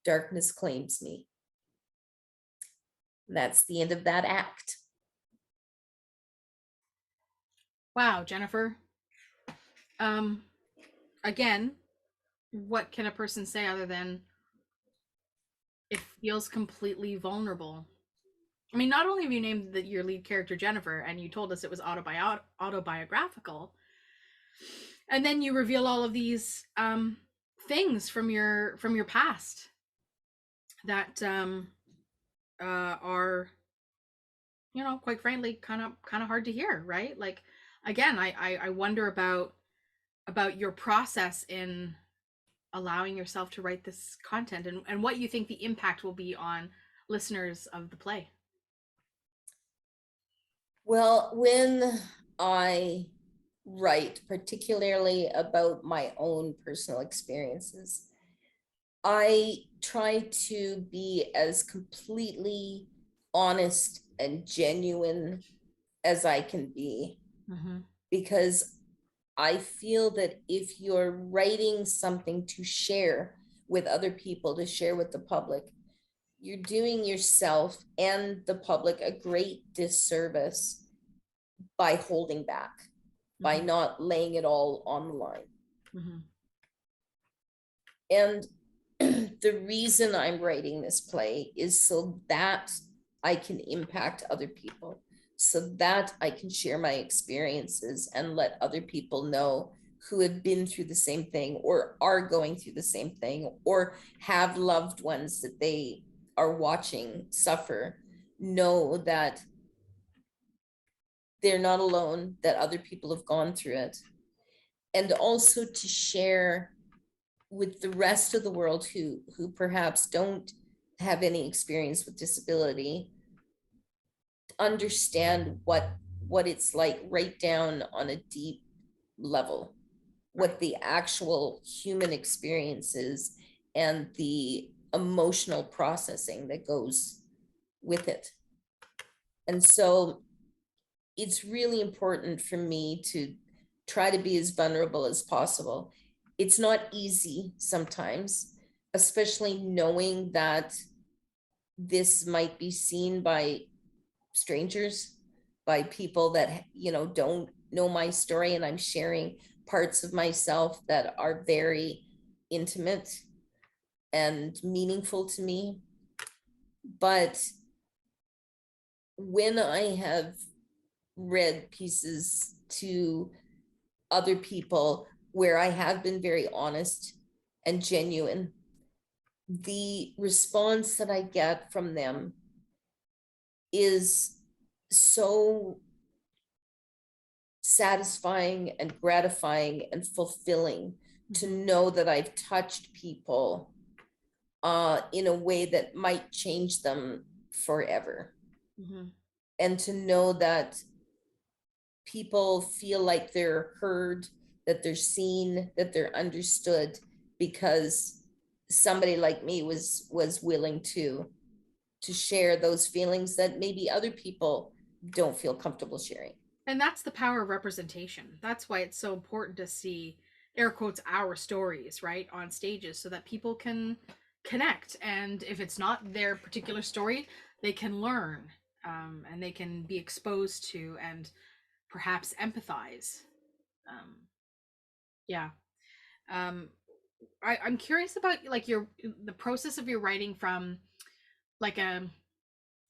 darkness claims me. And that's the end of that act.
Wow, Jennifer. Again, what can a person say other than it feels completely vulnerable? I mean, not only have you named your lead character Jennifer, and you told us it was autobiographical, and then you reveal all of these things from your past that are, quite frankly, kind of hard to hear, right? Like, again, I wonder about your process in allowing yourself to write this content, and what you think the impact will be on listeners of the play.
Well, when I write, particularly about my own personal experiences, I try to be as completely honest and genuine as I can be, because I feel that if you're writing something to share with other people, to share with the public, you're doing yourself and the public a great disservice by holding back, by not laying it all on the line. And the reason I'm writing this play is so that I can impact other people, so that I can share my experiences and let other people know who have been through the same thing or are going through the same thing or have loved ones that they are watching suffer, know that they're not alone, that other people have gone through it. And also to share with the rest of the world who perhaps don't have any experience with disability, understand what it's like right down on a deep level, what the actual human experience is and the emotional processing that goes with it. And so it's really important for me to try to be as vulnerable as possible. It's not easy sometimes, especially knowing that this might be seen by strangers, by people that, you know, don't know my story, and I'm sharing parts of myself that are very intimate and meaningful to me. But when I have read pieces to other people where I have been very honest and genuine, the response that I get from them is so satisfying and gratifying and fulfilling to know that I've touched people in a way that might change them forever.
Mm-hmm.
And to know that people feel like they're heard, that they're seen, that they're understood, because somebody like me was willing to share those feelings that maybe other people don't feel comfortable sharing.
And that's the power of representation. That's why it's so important to see, air quotes, our stories, right, on stages, so that people can connect. And if it's not their particular story, they can learn, and they can be exposed to and perhaps empathize. Um, yeah. Um, I'm curious about like the process of your writing from like I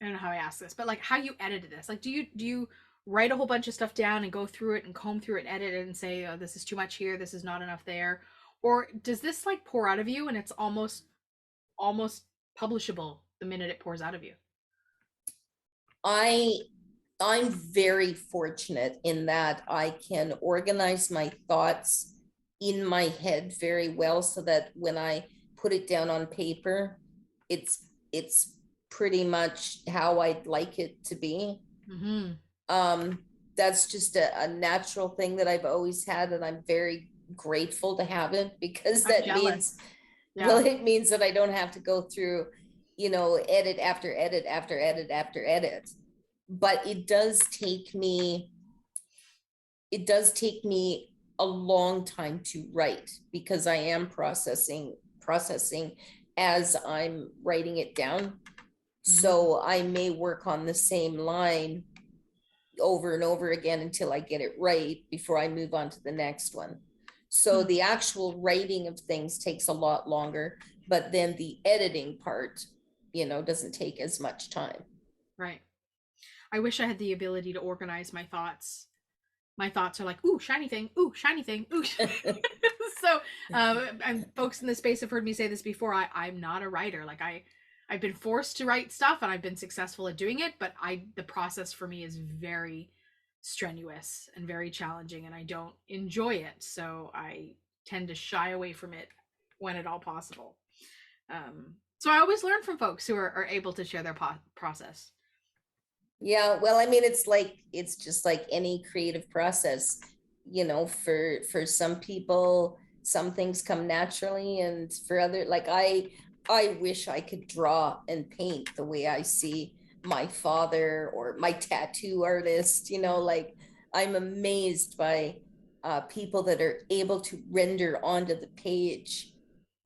don't know how I ask this, but like how you edited this. Like, do you write a whole bunch of stuff down and go through it and comb through it and edit it and say, oh, this is too much here, this is not enough there, or does this like pour out of you and it's almost publishable the minute it pours out of you?
I'm very fortunate in that I can organize my thoughts in my head very well, so that when I put it down on paper, it's pretty much how I'd like it to be.
Mm-hmm.
That's just a natural thing that I've always had, and I'm very grateful to have it, because that means, well, it means that I don't have to go through, you know, edit after edit after edit after edit. But it does take me a long time to write, because I am processing as I'm writing it down. So I may work on the same line over and over again until I get it right before I move on to the next one. So the actual writing of things takes a lot longer, but then the editing part, you know, doesn't take as much time.
Right. I wish I had the ability to organize my thoughts. My thoughts are like, ooh, shiny thing, ooh, shiny thing, ooh. So, and folks in this space have heard me say this before. I'm not a writer. Like I've been forced to write stuff and I've been successful at doing it, but the process for me is very strenuous and very challenging, and I don't enjoy it. So I tend to shy away from it when at all possible. So I always learn from folks who are able to share their process.
Yeah, well, I mean, it's just like any creative process, you know, for some people, some things come naturally, and for other, like I wish I could draw and paint the way I see my father or my tattoo artist, you know, like I'm amazed by people that are able to render onto the page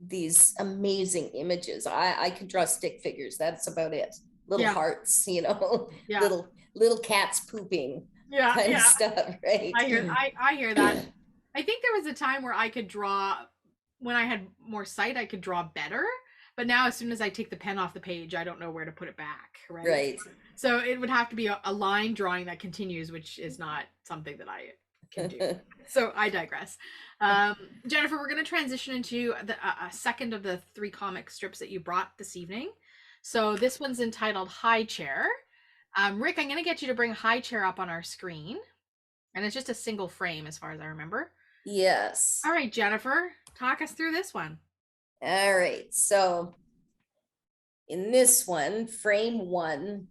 these amazing images. I can draw stick figures, that's about it. Little hearts, you know, little cats pooping, kind of stuff, right?
I hear that. I think there was a time where I could draw, when I had more sight, I could draw better. But now, as soon as I take the pen off the page, I don't know where to put it back. Right.
Right.
So it would have to be a line drawing that continues, which is not something that I can do. So I digress. Jennifer, we're going to transition into a second of the 3 comic strips that you brought this evening. So this one's entitled High Chair. Rick, I'm going to get you to bring High Chair up on our screen. And it's just a single frame as far as I remember.
Yes.
All right, Jennifer, talk us through this one.
All right. So in this one, frame 1.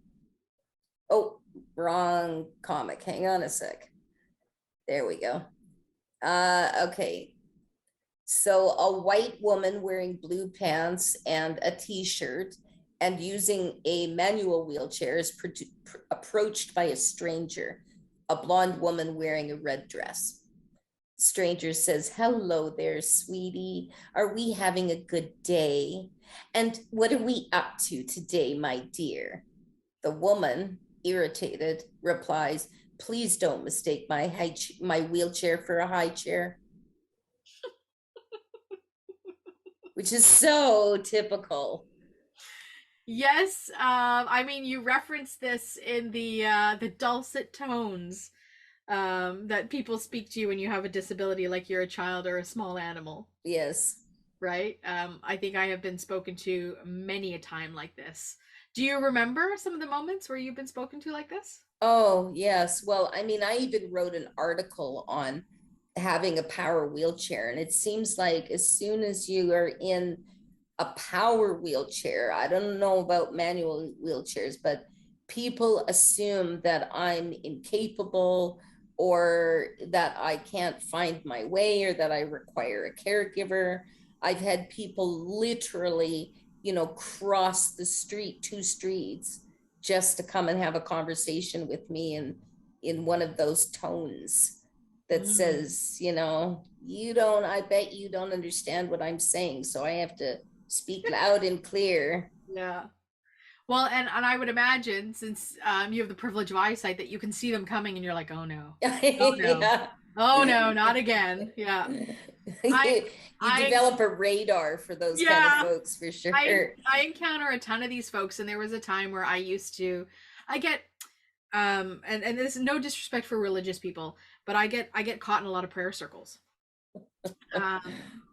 Oh, wrong comic. Hang on a sec. There we go. Okay. So a white woman wearing blue pants and a t-shirt and using a manual wheelchair is approached by a stranger, a blonde woman wearing a red dress. Stranger says, "Hello there, sweetie. Are we having a good day? And what are we up to today, my dear?" The woman, irritated, replies, "Please don't mistake my wheelchair for a high chair." Which is so typical.
Yes, I mean, you referenced this in the dulcet tones that people speak to you when you have a disability, like you're a child or a small animal.
Yes.
Right? I think I have been spoken to many a time like this. Do you remember some of the moments where you've been spoken to like this?
Oh, yes. Well, I mean, I even wrote an article on having a power wheelchair, and it seems like as soon as you are in a power wheelchair, I don't know about manual wheelchairs, but people assume that I'm incapable or that I can't find my way or that I require a caregiver. I've had people literally, cross the street, 2 streets, just to come and have a conversation with me in one of those tones that says, I bet you don't understand what I'm saying, so I have to speak loud and clear.
Yeah. Well, and I would imagine, since you have the privilege of eyesight, that you can see them coming and you're like, oh no. Oh no.
Yeah.
Oh no, not again. Yeah.
You develop a radar for those kind of folks, for sure.
I encounter a ton of these folks, and there was a time where I get and this is no disrespect for religious people, but I get caught in a lot of prayer circles.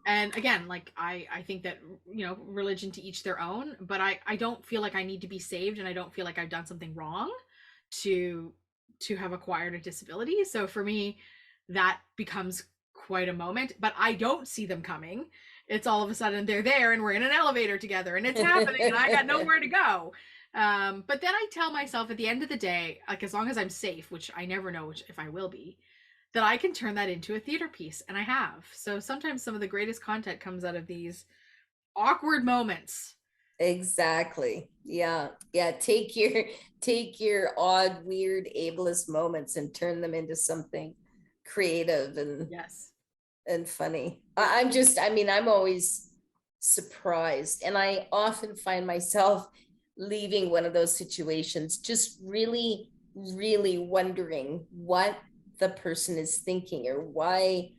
And again, like I think that religion to each their own, but I don't feel like I need to be saved, and I don't feel like I've done something wrong to have acquired a disability. So for me, that becomes quite a moment, but I don't see them coming. It's all of a sudden they're there and we're in an elevator together and it's happening and I got nowhere to go. But then I tell myself at the end of the day, like, as long as I'm safe, which I never know if I will be, that I can turn that into a theater piece, and I have. So sometimes some of the greatest content comes out of these awkward moments.
Exactly. Yeah. Take your odd, weird, ableist moments and turn them into something creative and funny. I'm always surprised, and I often find myself leaving one of those situations just really, really wondering what the person is thinking, or why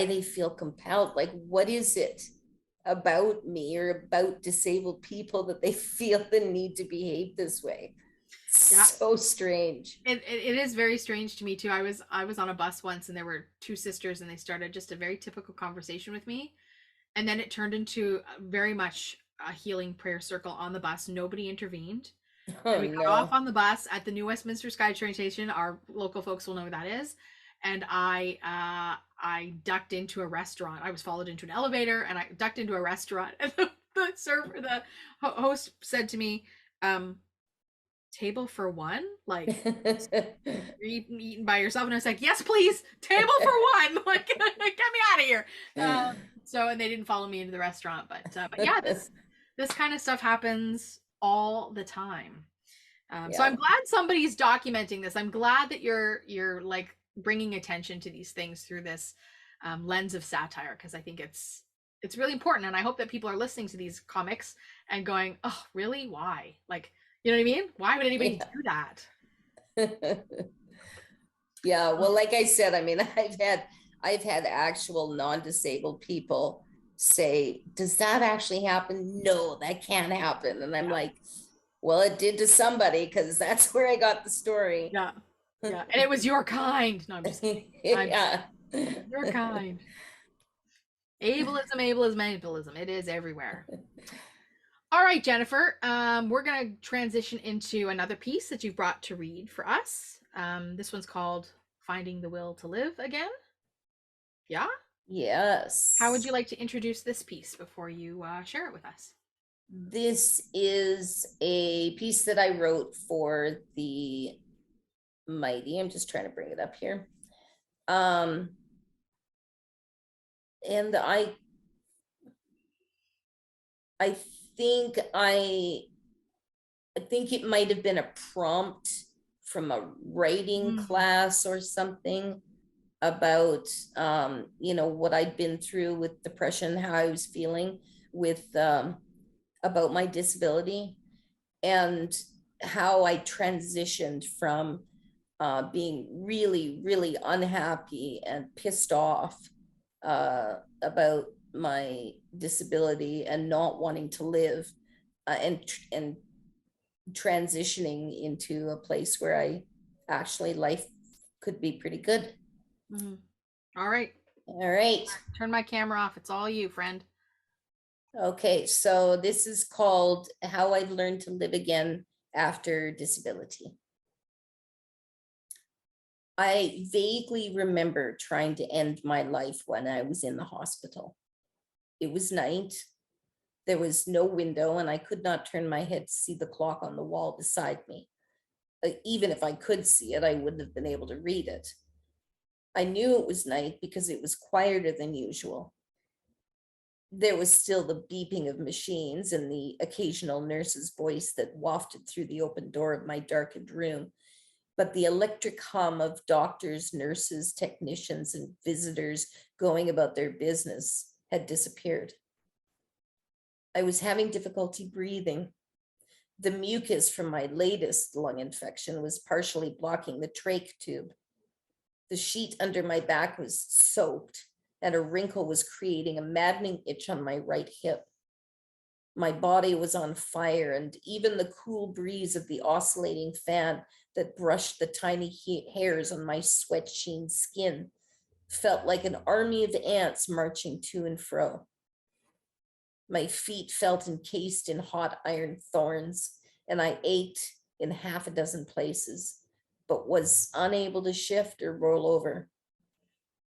they feel compelled. Like, what is it about me or about disabled people that they feel the need to behave this way? So strange.
It is very strange to me too. I was on a bus once, and there were 2 sisters, and they started just a very typical conversation with me, and then it turned into very much a healing prayer circle on the bus. Nobody intervened. And we got off on the bus at the New Westminster SkyTrain station. Our local folks will know who that is. And I ducked into a restaurant. I was followed into an elevator, and I ducked into a restaurant. And the host said to me, "Table for one? Like, you're eating by yourself?" And I was like, "Yes, please, table for one. Like, get me out of here." So, and they didn't follow me into the restaurant, but yeah, this kind of stuff happens all the time. So I'm glad somebody's documenting this. I'm glad that you're like bringing attention to these things through this lens of satire, because I think it's really important, and I hope that people are listening to these comics and going, "Oh, really? Why? Like, you know what I mean? Why would anybody do that?"
Yeah, well, like I said, I mean, I've had actual non-disabled people say, "Does that actually happen?" "No, that can't happen." And I'm like, Well, it did to somebody, because that's where I got the story.
Yeah. Yeah. And it was your kind. No, I'm just kidding.
Yeah.
Your kind. Ableism, ableism, ableism. It is everywhere. All right, Jennifer. We're going to transition into another piece that you've brought to read for us. This one's called Finding the Will to Live Again. Yeah?
Yes.
How would you like to introduce this piece before you share it with us?
This is a piece that I wrote for the Mighty. I'm just trying to bring it up here. And I think it might have been a prompt from a writing class or something about what I'd been through with depression, how I was feeling with about my disability, and how I transitioned from being really, really unhappy and pissed off about my disability and not wanting to live, and transitioning into a place where I actually life could be pretty good.
Mm-hmm. All right.
All right.
Turn my camera off. It's all you, friend.
Okay, so this is called How I've Learned to Live Again After Disability. I vaguely remember trying to end my life when I was in the hospital. It was night. There was no window, and I could not turn my head to see the clock on the wall beside me. Even if I could see it, I wouldn't have been able to read it. I knew it was night because it was quieter than usual. There was still the beeping of machines and the occasional nurse's voice that wafted through the open door of my darkened room. But the electric hum of doctors, nurses, technicians, and visitors going about their business had disappeared. I was having difficulty breathing. The mucus from my latest lung infection was partially blocking the trach tube. The sheet under my back was soaked, and a wrinkle was creating a maddening itch on my right hip. My body was on fire, and even the cool breeze of the oscillating fan that brushed the tiny hairs on my sweat-sheen skin felt like an army of ants marching to and fro. My feet felt encased in hot iron thorns, and I ached in half a dozen places, but was unable to shift or roll over.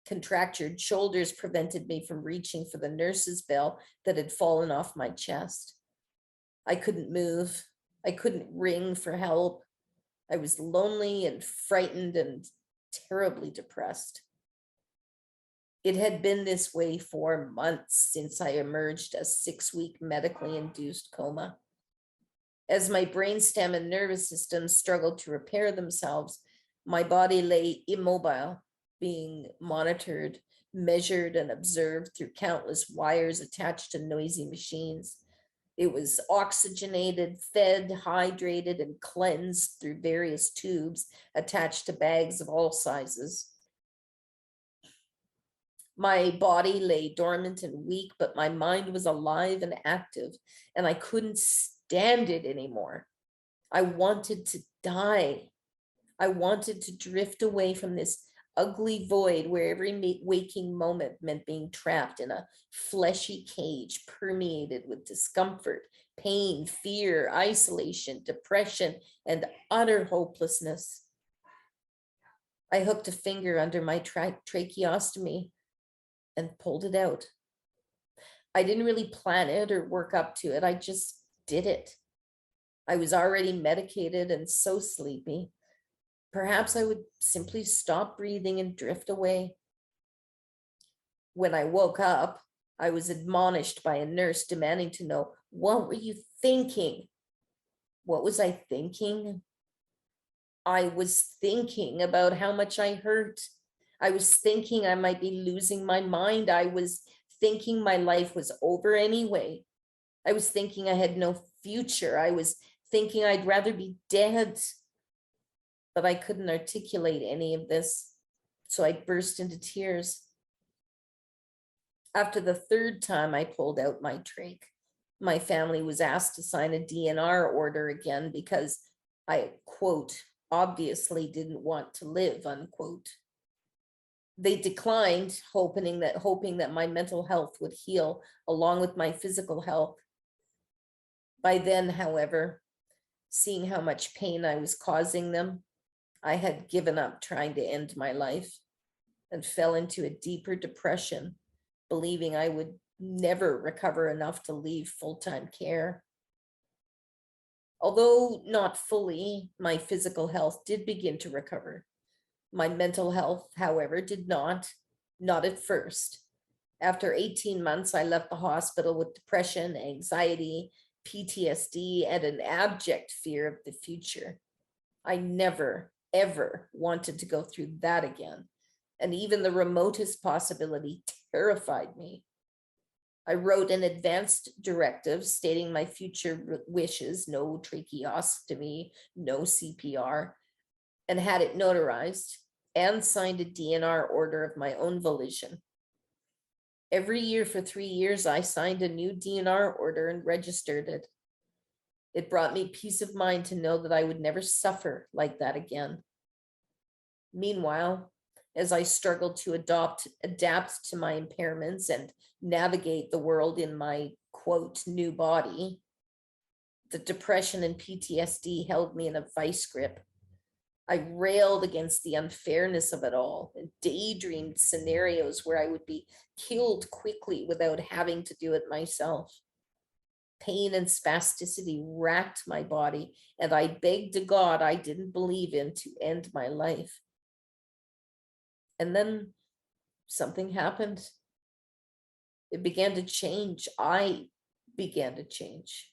Contractured shoulders prevented me from reaching for the nurse's bell that had fallen off my chest. I couldn't move. I couldn't ring for help. I was lonely and frightened and terribly depressed. It had been this way for months since I emerged a 6-week medically induced coma. As my brainstem and nervous system struggled to repair themselves, my body lay immobile, being monitored, measured, and observed through countless wires attached to noisy machines. It was oxygenated, fed, hydrated, and cleansed through various tubes attached to bags of all sizes. My body lay dormant and weak, but my mind was alive and active, and I couldn't stand it anymore. I wanted to die. I wanted to drift away from this ugly void where every waking moment meant being trapped in a fleshy cage permeated with discomfort, pain, fear, isolation, depression, and utter hopelessness. I hooked a finger under my tracheostomy and pulled it out. I didn't really plan it or work up to it. I just did it. I was already medicated and so sleepy. Perhaps I would simply stop breathing and drift away. When I woke up, I was admonished by a nurse demanding to know, what were you thinking? What was I thinking? I was thinking about how much I hurt. I was thinking I might be losing my mind. I was thinking my life was over anyway. I was thinking I had no future. I was thinking I'd rather be dead. But I couldn't articulate any of this, so I burst into tears. After the third time I pulled out my trach, My family was asked to sign a DNR order again because I, quote, obviously didn't want to live, unquote. They declined, hoping that my mental health would heal along with my physical health. By then, however, seeing how much pain I was causing them, I had given up trying to end my life and fell into a deeper depression, believing I would never recover enough to leave full-time care. Although not fully, my physical health did begin to recover. My mental health, however, did not at first. After 18 months, I left the hospital with depression, anxiety, PTSD, and an abject fear of the future. I never, ever wanted to go through that again. And even the remotest possibility terrified me. I wrote an advanced directive stating my future wishes: no tracheostomy, no CPR, and had it notarized and signed a DNR order of my own volition. Every year for 3 years, I signed a new DNR order and registered it. It brought me peace of mind to know that I would never suffer like that again. Meanwhile, as I struggled to adapt to my impairments and navigate the world in my, quote, new body, the depression and PTSD held me in a vice grip. I railed against the unfairness of it all and daydreamed scenarios where I would be killed quickly without having to do it myself. Pain and spasticity racked my body, and I begged to God I didn't believe in to end my life. And then something happened. It began to change. I began to change.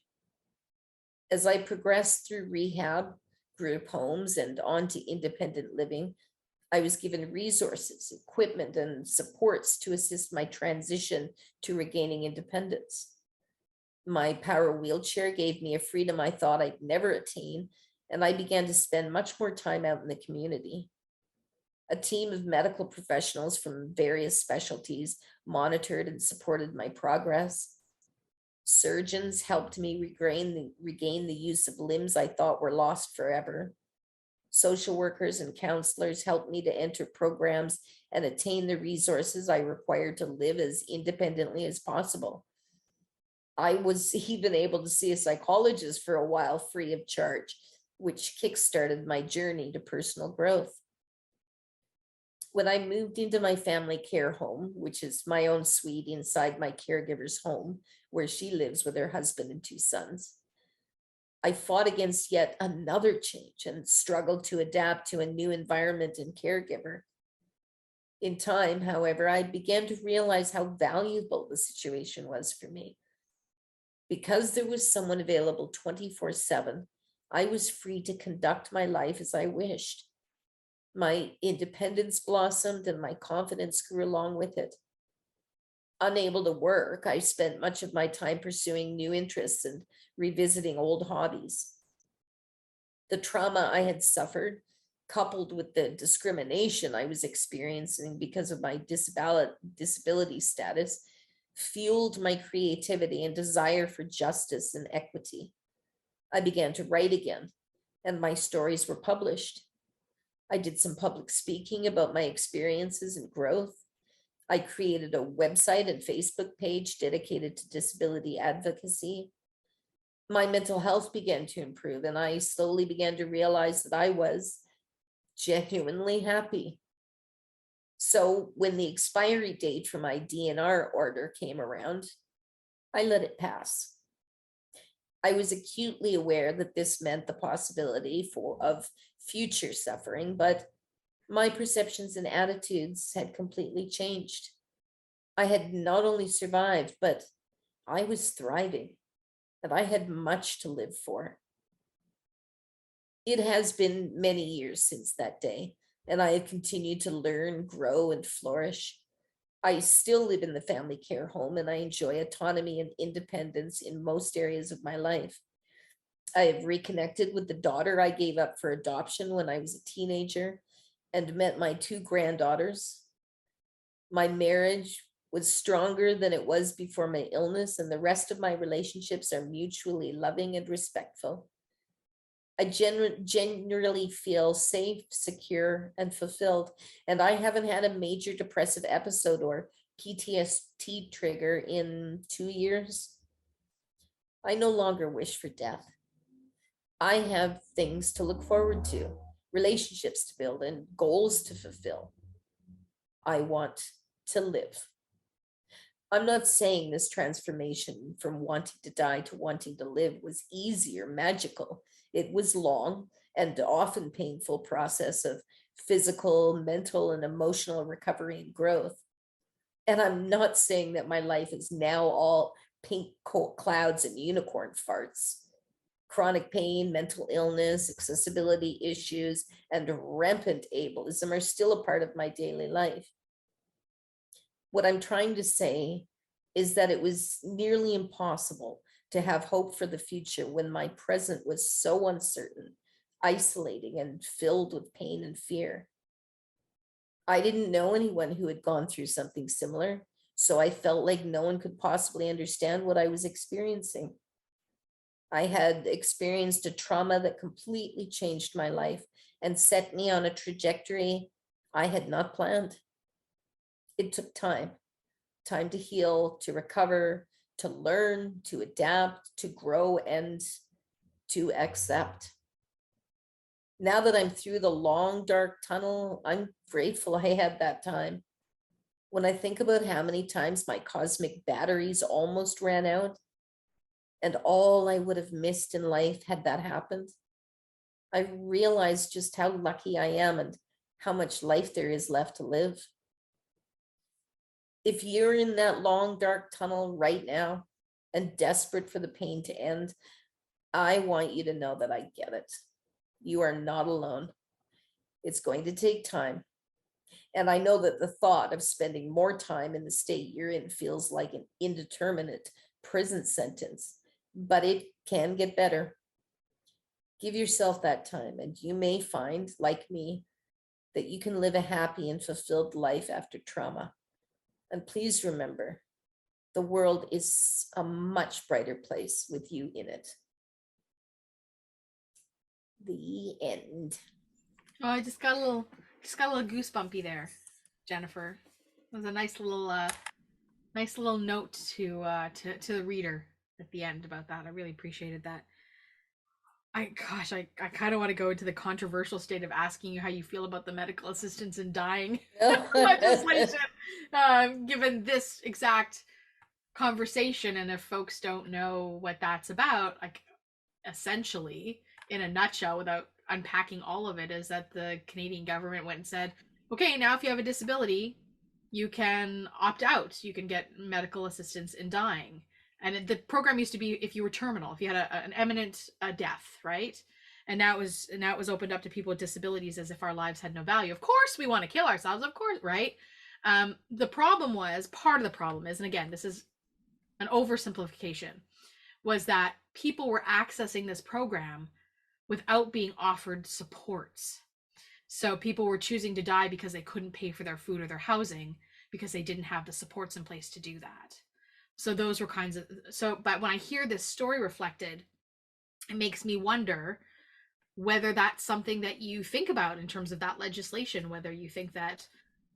As I progressed through rehab, group homes, and onto independent living, I was given resources, equipment, and supports to assist my transition to regaining independence. My power wheelchair gave me a freedom I thought I'd never attain, and I began to spend much more time out in the community. A team of medical professionals from various specialties monitored and supported my progress. Surgeons helped me regain the use of limbs I thought were lost forever. Social workers and counselors helped me to enter programs and attain the resources I required to live as independently as possible. I was even able to see a psychologist for a while free of charge, which kickstarted my journey to personal growth. When I moved into my family care home, which is my own suite inside my caregiver's home, where she lives with her husband and 2 sons, I fought against yet another change and struggled to adapt to a new environment and caregiver. In time, however, I began to realize how valuable the situation was for me. Because there was someone available 24/7, I was free to conduct my life as I wished. My independence blossomed and my confidence grew along with it. Unable to work, I spent much of my time pursuing new interests and revisiting old hobbies. The trauma I had suffered, coupled with the discrimination I was experiencing because of my disability status, fueled my creativity and desire for justice and equity. I began to write again, and my stories were published. I did some public speaking about my experiences and growth. I created a website and Facebook page dedicated to disability advocacy. My mental health began to improve, and I slowly began to realize that I was genuinely happy. So when the expiry date for my DNR order came around, I let it pass. I was acutely aware that this meant the possibility of future suffering, but my perceptions and attitudes had completely changed. I had not only survived, but I was thriving, and I had much to live for. It has been many years since that day, and I have continued to learn, grow, and flourish. I still live in the family care home, and I enjoy autonomy and independence in most areas of my life. I have reconnected with the daughter I gave up for adoption when I was a teenager and met my 2 granddaughters. My marriage was stronger than it was before my illness, and the rest of my relationships are mutually loving and respectful. I generally feel safe, secure, and fulfilled, and I haven't had a major depressive episode or PTSD trigger in 2 years. I no longer wish for death. I have things to look forward to, relationships to build, and goals to fulfill. I want to live. I'm not saying this transformation from wanting to die to wanting to live was easy or magical. It was long and often painful process of physical, mental, and emotional recovery and growth. And I'm not saying that my life is now all pink clouds and unicorn farts. Chronic pain, mental illness, accessibility issues, and rampant ableism are still a part of my daily life. What I'm trying to say is that it was nearly impossible to have hope for the future when my present was so uncertain, isolating, and filled with pain and fear. I didn't know anyone who had gone through something similar, so I felt like no one could possibly understand what I was experiencing. I had experienced a trauma that completely changed my life and set me on a trajectory I had not planned. It took time to heal, to recover, to learn, to adapt, to grow, and to accept. Now that I'm through the long, dark tunnel, I'm grateful I had that time. When I think about how many times my cosmic batteries almost ran out, and all I would have missed in life had that happened, I realize just how lucky I am and how much life there is left to live. If you're in that long, dark tunnel right now and desperate for the pain to end, I want you to know that I get it. You are not alone. It's going to take time. And I know that the thought of spending more time in the state you're in feels like an indeterminate prison sentence, but it can get better. Give yourself that time, and you may find, like me, that you can live a happy and fulfilled life after trauma. And please remember, the world is a much brighter place with you in it. The end.
Oh, I just got a little goosebumpy there, Jennifer. It was a nice little note to the reader at the end about that. I really appreciated that. I kind of want to go into the controversial state of asking you how you feel about the medical assistance in dying legislation, given this exact conversation. And if folks don't know what that's about, like, essentially, in a nutshell, without unpacking all of it, is that the Canadian government went and said, okay, now if you have a disability, you can opt out. You can get medical assistance in dying. And the program used to be if you were terminal, if you had an imminent death, right? And now it was opened up to people with disabilities, as if our lives had no value. Of course, we want to kill ourselves, of course, right? The problem was, part of the problem is, and again, this is an oversimplification, was that people were accessing this program without being offered supports. So people were choosing to die because they couldn't pay for their food or their housing, because they didn't have the supports in place to do that. So those were kinds of, but when I hear this story reflected, it makes me wonder whether that's something that you think about in terms of that legislation, whether you think that,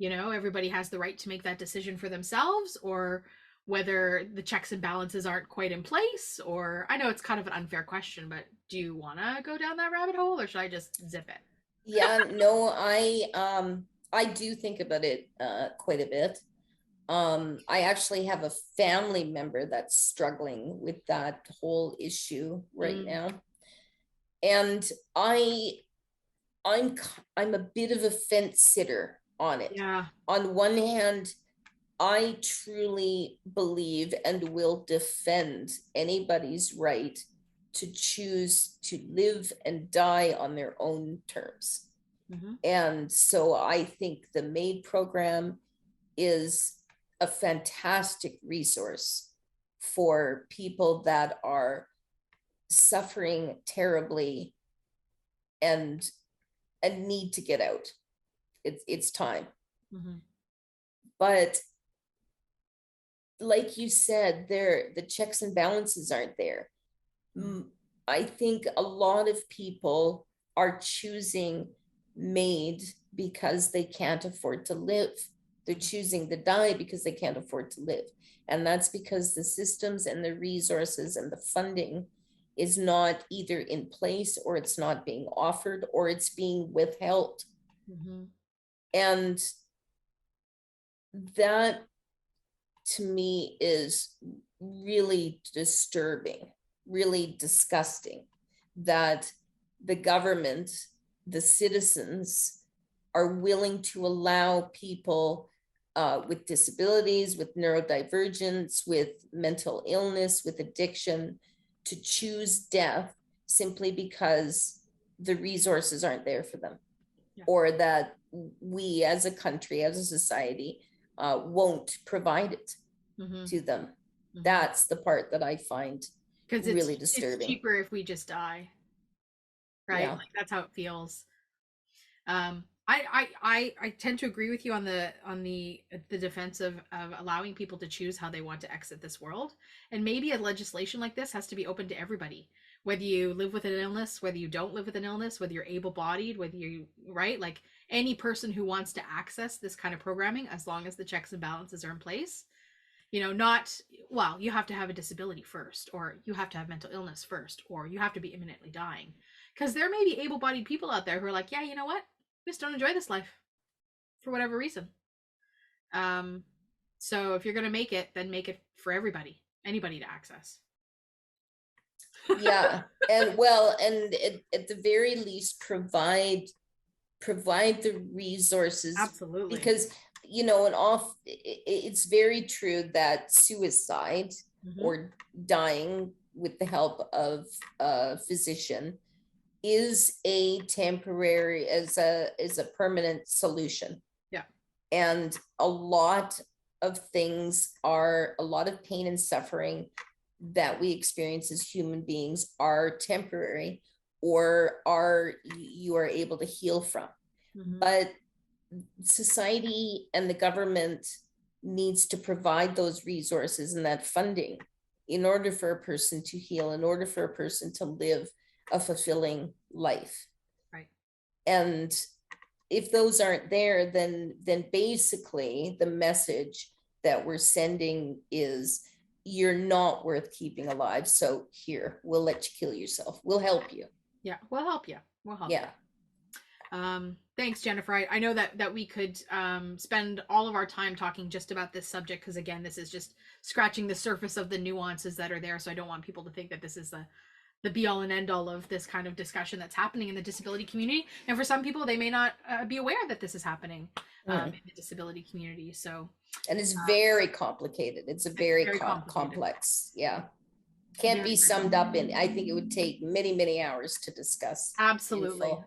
everybody has the right to make that decision for themselves, or whether the checks and balances aren't quite in place. Or, I know it's kind of an unfair question, but do you want to go down that rabbit hole, or should I just zip it?
Yeah, no, I do think about it quite a bit. I actually have a family member that's struggling with that whole issue right now. And I'm a bit of a fence sitter on it.
Yeah.
On one hand, I truly believe and will defend anybody's right to choose to live and die on their own terms.
Mm-hmm.
And so I think the MAID program is a fantastic resource for people that are suffering terribly and need to get out. It's time.
Mm-hmm.
But like you said, the checks and balances aren't there. I think a lot of people are choosing MAID because they can't afford to live. They're choosing to die because they can't afford to live. And that's because the systems and the resources and the funding is not either in place, or it's not being offered, or it's being withheld.
Mm-hmm.
And that, to me, is really disturbing, really disgusting, that the government, the citizens, are willing to allow people with disabilities, with neurodivergence, with mental illness, with addiction, to choose death simply because the resources aren't there for them. Yeah. Or that we as a country, as a society, won't provide it to them. That's the part that I find really disturbing.
It's cheaper if we just die, right? Yeah. Like, that's how it feels. I tend to agree with you on the defense of allowing people to choose how they want to exit this world. And maybe a legislation like this has to be open to everybody, whether you live with an illness, whether you don't live with an illness, whether you're able-bodied, whether you, right? Like, any person who wants to access this kind of programming, as long as the checks and balances are in place. You know, not, well, you have to have a disability first, or you have to have mental illness first, or you have to be imminently dying. Because there may be able-bodied people out there who are like, yeah, you know what? I just don't enjoy this life for whatever reason. So if you're going to make it, then make it for everybody, anybody to access.
Yeah. And well, and at the very least, provide the resources.
Absolutely.
Because, you know, it's very true that suicide or dying with the help of a physician is a temporary, is a permanent solution.
Yeah.
And a lot of things are, a lot of pain and suffering that we experience as human beings are temporary, or you are able to heal from. But society and the government needs to provide those resources and that funding in order for a person to heal, in order for a person to live a fulfilling life.
Right.
And if those aren't there, then basically the message that we're sending is, you're not worth keeping alive. So here, we'll let you kill yourself. We'll help you.
Yeah, we'll help you. We'll help
you.
Thanks, Jennifer. I know that we could spend all of our time talking just about this subject, because again, this is just scratching the surface of the nuances that are there. So I don't want people to think that this is the be all and end all of this kind of discussion that's happening in the disability community. And for some people, they may not be aware that this is happening in the disability community. So,
and it's very complicated. It's a very complex. Yeah. Can't be summed up in, I think it would take many, many hours to discuss.
Absolutely.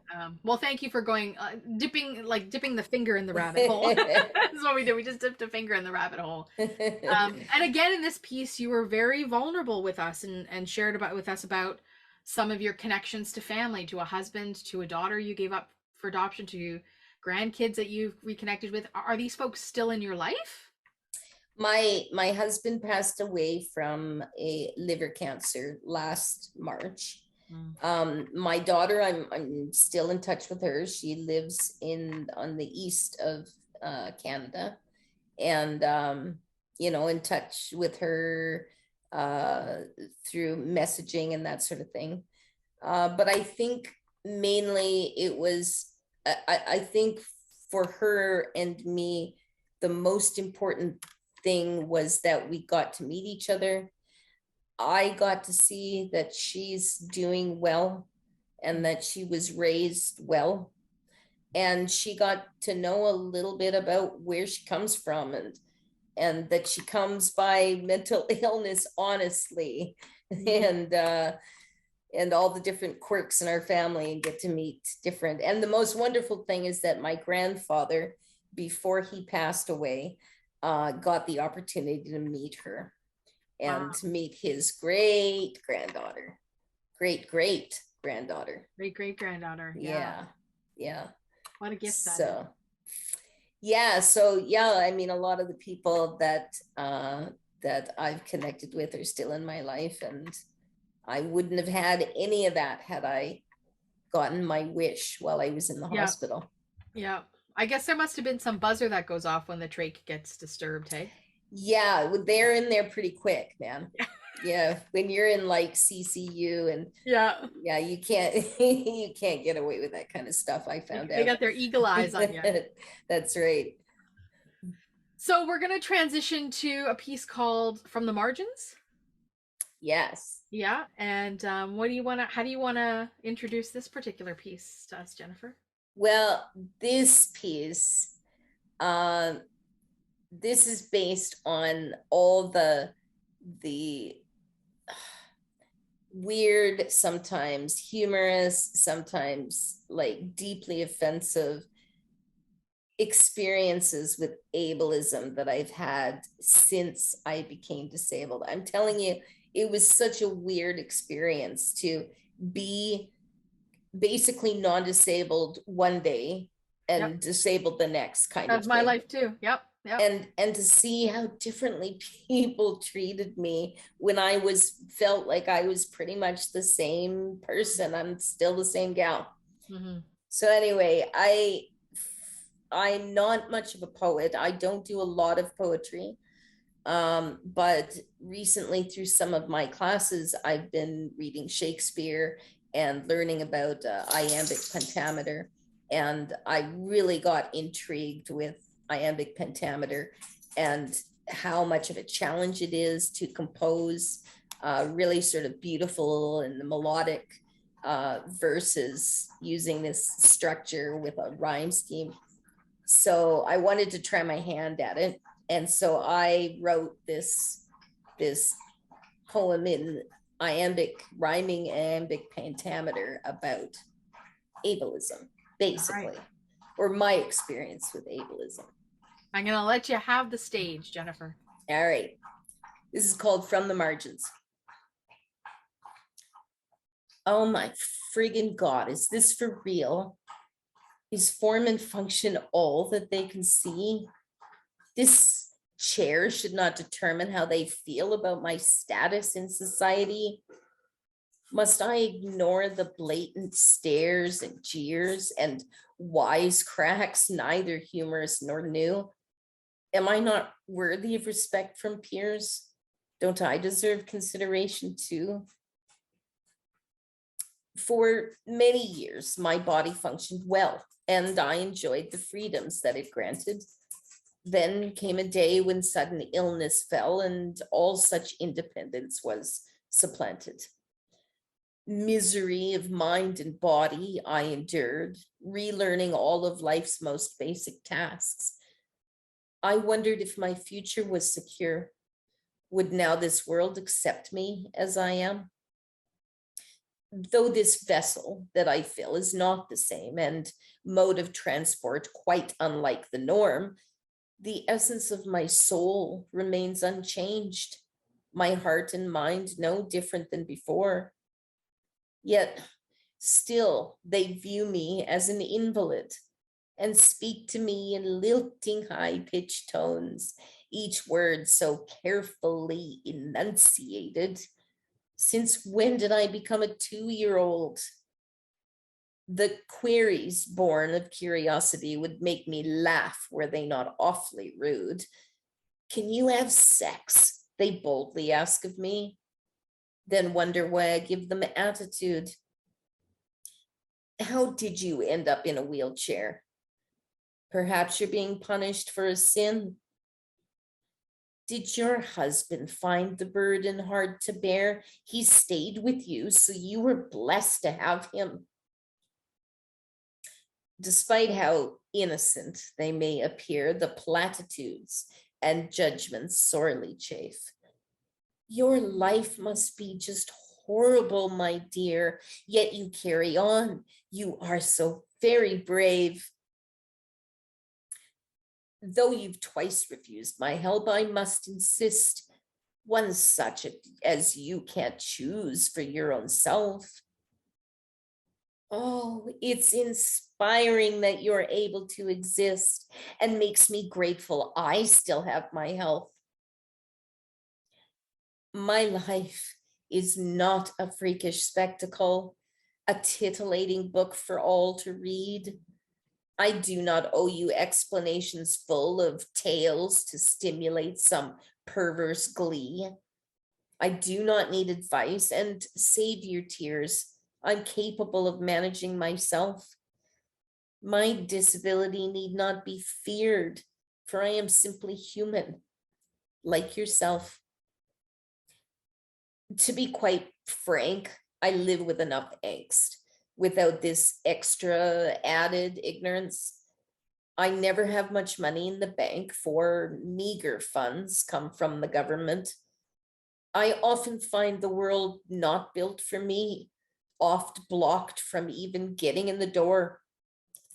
Well, thank you for going, dipping the finger in the rabbit hole. That's what we did. We just dipped a finger in the rabbit hole. And again, in this piece, you were very vulnerable with us and shared with us about some of your connections to family, to a husband, to a daughter you gave up for adoption, to grandkids that you've reconnected with. Are these folks still in your life?
My husband passed away from a liver cancer last March. My daughter, I'm still in touch with her. She lives on the east of Canada, and you know, in touch with her through messaging and that sort of thing. But I think mainly it was, I think for her and me, the most important thing was that we got to meet each other. I got to see that she's doing well and that she was raised well. And she got to know a little bit about where she comes from, and that she comes by mental illness, honestly, and all the different quirks in our family, and get to meet different. And the most wonderful thing is that my grandfather, before he passed away, got the opportunity to meet her and to meet his great granddaughter. Yeah.
What a gift that
is. Yeah, I mean, a lot of the people that that I've connected with are still in my life, and I wouldn't have had any of that had I gotten my wish while I was in the
Yeah.
hospital.
Yeah. I guess there must have been some buzzer that goes off when the trach gets disturbed, hey?
Yeah, they're in there pretty quick, man. Yeah, when you're in like CCU and
Yeah.
yeah, you can't you can't get away with that kind of stuff. I found
They
out.
got their eagle eyes on you.
That's right.
So we're going to transition to a piece called From the Margins.
Yes.
Yeah. And what do you want to, how do you want to introduce this particular piece to us, Jennifer?
Well, this piece, this is based on all the weird, sometimes humorous, sometimes like deeply offensive experiences with ableism that I've had since I became disabled. I'm telling you, it was such a weird experience to be basically non-disabled one day and
Yep.
disabled the next kind
That's
of
my
thing.
life too. Yep. Yep.
And to see how differently people treated me when I felt like I was pretty much the same person. I'm still the same gal.
Mm-hmm.
So anyway, I'm not much of a poet. I don't do a lot of poetry. But recently through some of my classes, I've been reading Shakespeare and learning about iambic pentameter. And I really got intrigued with iambic pentameter and how much of a challenge it is to compose really sort of beautiful and melodic verses using this structure with a rhyme scheme. So I wanted to try my hand at it. And so I wrote this poem in rhyming iambic pentameter about ableism, basically,
Right.
or my experience with ableism.
I'm going to let you have the stage, Jennifer.
All right. This is called From the Margins. Oh my friggin' God, is this for real? Is form and function all that they can see? This chair should not determine how they feel about my status in society. Must I ignore the blatant stares and jeers and wisecracks, neither humorous nor new? Am I not worthy of respect from peers? Don't I deserve consideration too? For many years, my body functioned well, and I enjoyed the freedoms that it granted. Then came a day when sudden illness fell, and all such independence was supplanted. Misery of mind and body I endured, relearning all of life's most basic tasks. I wondered if my future was secure. Would now this world accept me as I am? Though this vessel that I fill is not the same, and mode of transport quite unlike the norm, the essence of my soul remains unchanged, my heart and mind no different than before. Yet still they view me as an invalid and speak to me in lilting high-pitched tones, each word so carefully enunciated. Since when did I become a 2-year-old? The queries born of curiosity would make me laugh were they not awfully rude. Can you have sex? They boldly ask of me. Then wonder why I give them attitude. How did you end up in a wheelchair? Perhaps you're being punished for a sin. Did your husband find the burden hard to bear? He stayed with you, so you were blessed to have him. Despite how innocent they may appear, the platitudes and judgments sorely chafe. Your life must be just horrible, my dear, yet you carry on. You are so very brave. Though you've twice refused my help, I must insist. One such as you can't choose for your own self. Oh, it's inspiring that you're able to exist and makes me grateful I still have my health. My life is not a freakish spectacle, a titillating book for all to read. I do not owe you explanations full of tales to stimulate some perverse glee. I do not need advice, and save your tears. I'm capable of managing myself. My disability need not be feared, for I am simply human, like yourself. To be quite frank, I live with enough angst without this extra added ignorance. I never have much money in the bank, for meager funds come from the government. I often find the world not built for me, oft blocked from even getting in the door,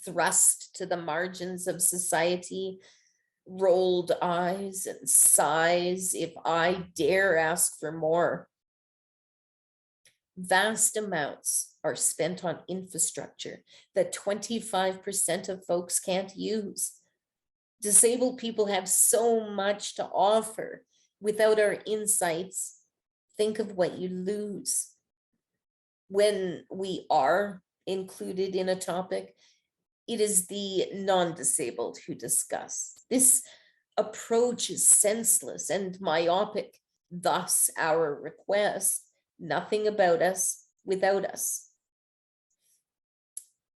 thrust to the margins of society, rolled eyes and sighs if I dare ask for more. Vast amounts are spent on infrastructure that 25% of folks can't use. Disabled people have so much to offer. Without our insights, think of what you lose. When we are included in a topic, it is the non-disabled who discuss. This approach is senseless and myopic, thus our request, nothing about us without us.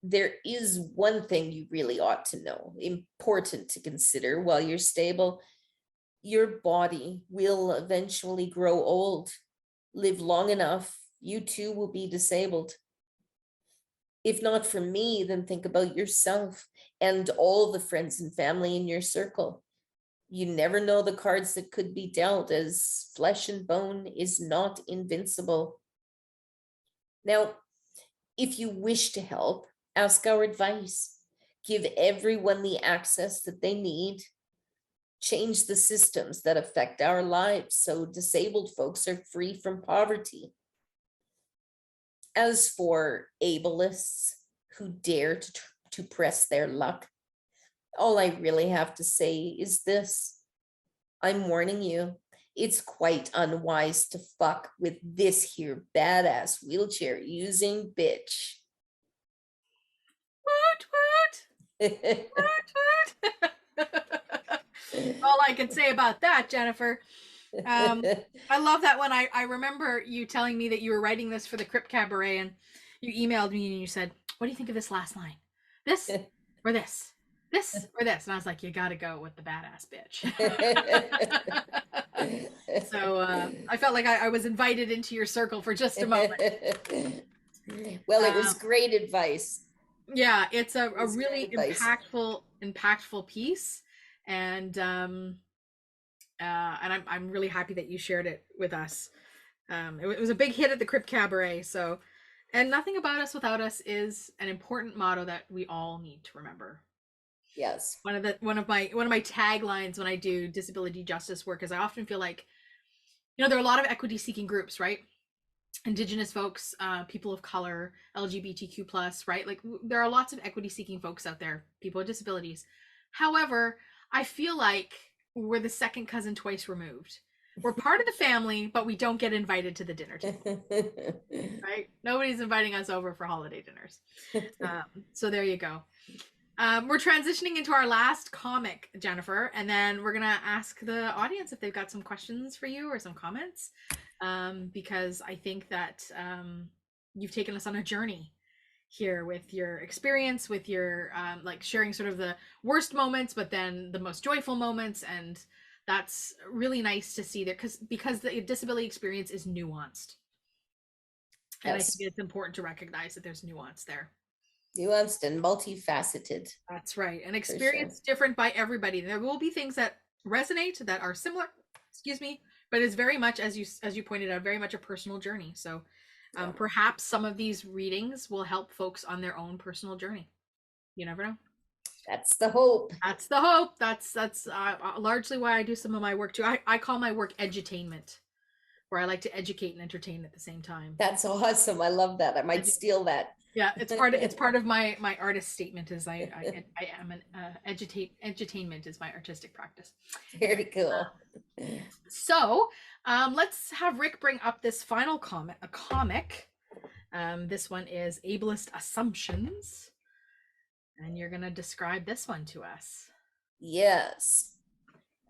There is one thing you really ought to know, important to consider while you're stable. Your body will eventually grow old. Live long enough, you too will be disabled. If not for me, then think about yourself and all the friends and family in your circle. You never know the cards that could be dealt, as flesh and bone is not invincible. Now, if you wish to help, ask our advice. Give everyone the access that they need. Change the systems that affect our lives so disabled folks are free from poverty. As for ableists who dare to press their luck, all I really have to say is this. I'm warning you, it's quite unwise to fuck with this here badass wheelchair using bitch.
Woot, woot, woot, woot. All I can say about that, Jennifer. I love that one. I remember you telling me that you were writing this for the Crypt Cabaret, and you emailed me and you said, what do you think of this last line? This or this? This or this? And I was like, you got to go with the badass bitch. So I felt like I was invited into your circle for just a moment.
Well, it was great advice.
Yeah, it's a really impactful piece, and I'm really happy that you shared it with us. It was a big hit at the Crypt Cabaret. So, and nothing about us without us is an important motto that we all need to remember.
Yes.
One of my taglines when I do disability justice work is I often feel like, there are a lot of equity seeking groups, right? Indigenous folks, people of color, LGBTQ plus, right? Like there are lots of equity seeking folks out there, people with disabilities. However, I feel like we're the second cousin twice removed. We're part of the family, but we don't get invited to the dinner table, right? Nobody's inviting us over for holiday dinners. So there you go. We're transitioning into our last comic, Jennifer, and then we're gonna ask the audience if they've got some questions for you or some comments, because I think that you've taken us on a journey here with your experience, with your like sharing sort of the worst moments, but then the most joyful moments, and that's really nice to see that because the disability experience is nuanced, and yes. I think it's important to recognize that there's nuance there.
Nuanced and multifaceted.
That's right. And experience different by everybody. There will be things that resonate, that are similar, but it's very much, as you pointed out, very much a personal journey. So perhaps some of these readings will help folks on their own personal journey. You never know.
That's the hope.
That's the hope. That's largely why I do some of my work too. I call my work edutainment. where I like to educate and entertain at the same time.
That's awesome. I love that. I might steal that.
Yeah, it's part of my artist statement is I am an edutainment is my artistic practice.
Very cool.
So let's have Rick bring up this final comic. This one is Ableist Assumptions, and you're gonna describe this one to us.
Yes.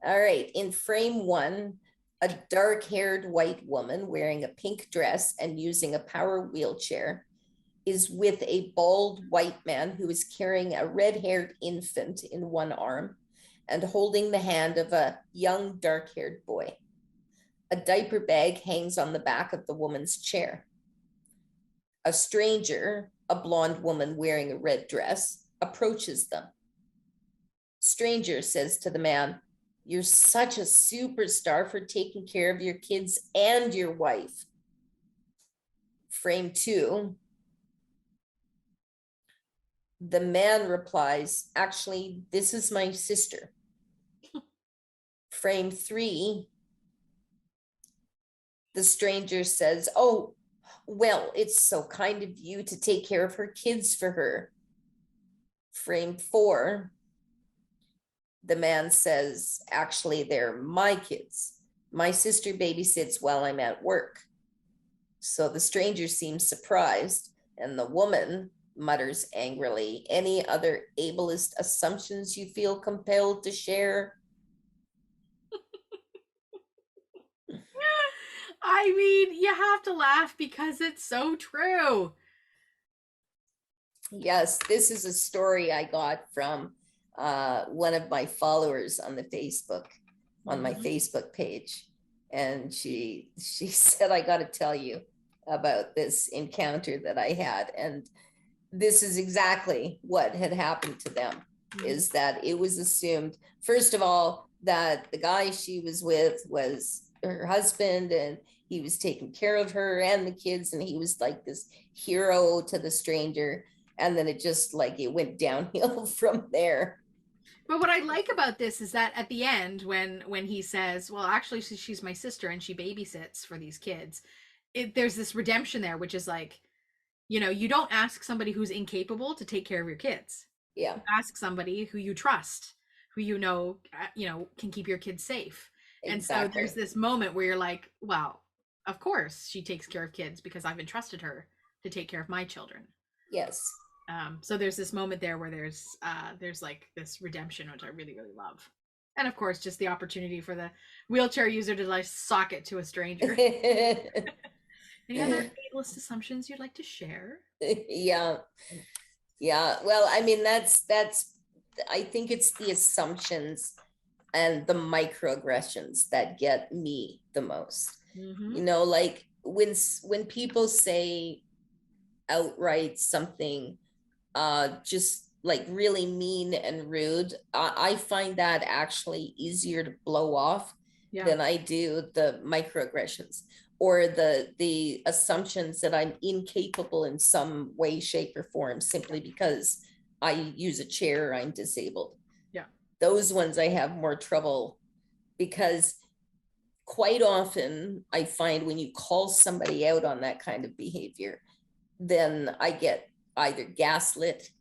All right. In frame 1, a dark-haired white woman wearing a pink dress and using a power wheelchair is with a bald white man who is carrying a red-haired infant in one arm and holding the hand of a young dark-haired boy. A diaper bag hangs on the back of the woman's chair. A stranger, a blonde woman wearing a red dress, approaches them. Stranger says to the man, "You're such a superstar for taking care of your kids and your wife." Frame 2, the man replies, "Actually, this is my sister." Frame 3, the stranger says, "Oh, well, it's so kind of you to take care of her kids for her." Frame 4, the man says, "Actually, they're my kids. My sister babysits while I'm at work." So the stranger seems surprised, and the woman mutters angrily, "Any other ableist assumptions you feel compelled to share?"
I mean, you have to laugh because it's so true.
Yes, this is a story I got from one of my followers on the Facebook, on my Facebook page. And she said, "I got to tell you about this encounter that I had." And this is exactly what had happened to them, is that it was assumed, first of all, that the guy she was with was her husband and he was taking care of her and the kids, and he was like this hero to the stranger. And then it just like it went downhill from there.
But what I like about this is that at the end, when he says, "Well, actually, she's my sister and she babysits for these kids," there's this redemption there, which is like, you don't ask somebody who's incapable to take care of your kids.
Yeah.
You ask somebody who you trust, who can keep your kids safe.
Exactly.
And so there's this moment where you're like, well, of course she takes care of kids because I've entrusted her to take care of my children.
Yes.
So there's this moment there where there's like this redemption, which I really, really love. And of course, just the opportunity for the wheelchair user to like sock it to a stranger. Any other ableist assumptions you'd like to share?
Yeah. Well, I mean, that's I think it's the assumptions and the microaggressions that get me the most. Like when people say outright something just like really mean and rude, I find that actually easier to blow off than I do the microaggressions or the assumptions that I'm incapable in some way, shape, or form simply because I use a chair or I'm disabled.
Yeah.
Those ones I have more trouble, because quite often I find when you call somebody out on that kind of behavior, then I get either gaslit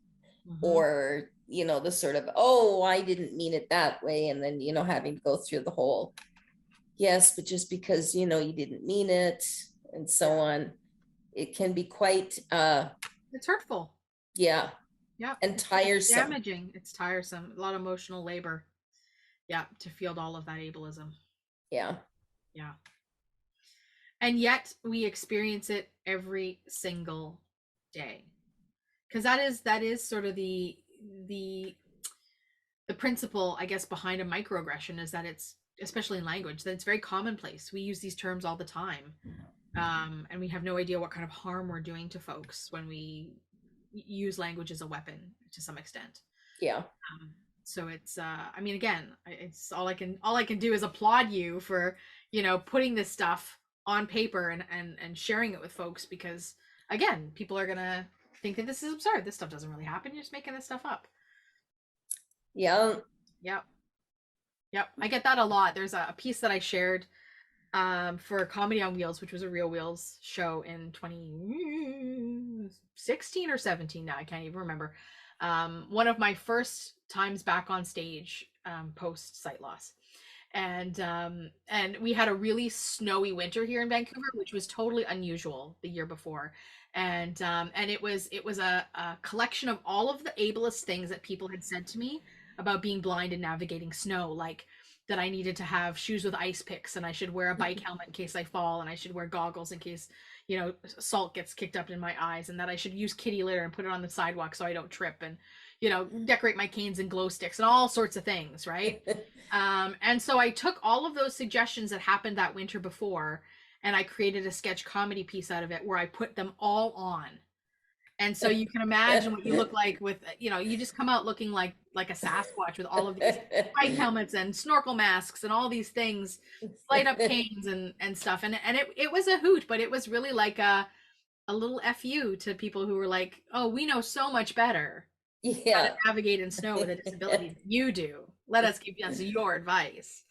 or, the sort of, "Oh, I didn't mean it that way." And then, having to go through the whole, "Yes, but just because, you didn't mean it," and so on. It can be quite,
it's hurtful.
Yeah.
Yeah.
And tiresome.
It's damaging. It's tiresome. A lot of emotional labor. Yeah. To field all of that ableism.
Yeah.
Yeah. And yet we experience it every single day. Because that is sort of the principle, I guess, behind a microaggression, is that it's, especially in language, that it's very commonplace. We use these terms all the time. And we have no idea what kind of harm we're doing to folks when we use language as a weapon to some extent.
Yeah.
So it's I mean, again, it's all I can do is applaud you for, putting this stuff on paper and sharing it with folks, because again, people are gonna think that this is absurd. This stuff doesn't really happen. You're just making this stuff up.
Yeah.
Yep. I get that a lot. There's a piece that I shared for Comedy on Wheels, which was a Real Wheels show in 2016 or 17 now. I can't even remember. One of my first times back on stage post sight loss. And we had a really snowy winter here in Vancouver, which was totally unusual the year before. And it was a collection of all of the ableist things that people had said to me about being blind and navigating snow, like that I needed to have shoes with ice picks, and I should wear a bike helmet in case I fall, and I should wear goggles in case, you know, salt gets kicked up in my eyes, and that I should use kitty litter and put it on the sidewalk so I don't trip, and, you know, decorate my canes and glow sticks and all sorts of things, right? And so I took all of those suggestions that happened that winter before, and I created a sketch comedy piece out of it where I put them all on. And so you can imagine what you look like with, you know, you just come out looking like a Sasquatch with all of these bike helmets and snorkel masks and all these things, light up canes and stuff. And it was a hoot, but it was really like a little FU to people who were like, oh, we know so much better how to navigate in snow with a disability than you do. Let us give us your advice.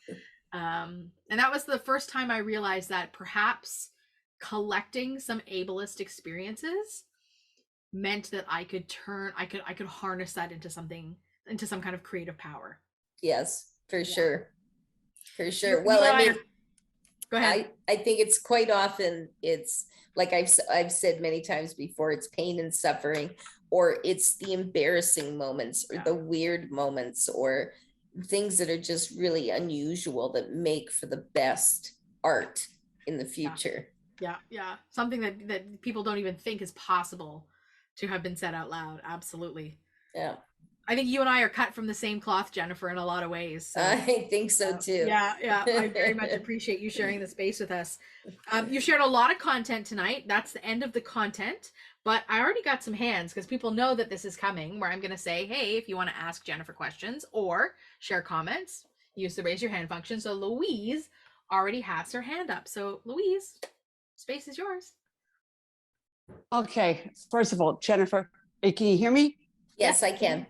And that was the first time I realized that perhaps collecting some ableist experiences meant that I could harness that into some kind of creative power.
Yes, for sure. For sure. Well, I mean,
go ahead.
I think it's quite often, it's like I've said many times before, it's pain and suffering, or it's the embarrassing moments or the weird moments or things that are just really unusual that make for the best art in the future.
Yeah. Something that people don't even think is possible to have been said out loud. Absolutely.
Yeah.
I think you and I are cut from the same cloth, Jennifer, in a lot of ways. So,
I think so too.
Yeah. I very much appreciate you sharing the space with us. You shared a lot of content tonight. That's the end of the content, but I already got some hands because people know that this is coming, where I'm going to say, hey, if you want to ask Jennifer questions or share comments, use the raise your hand function. So Louise already has her hand up. So Louise, space is yours.
Okay, first of all, Jennifer, can you hear me?
Yes, I can.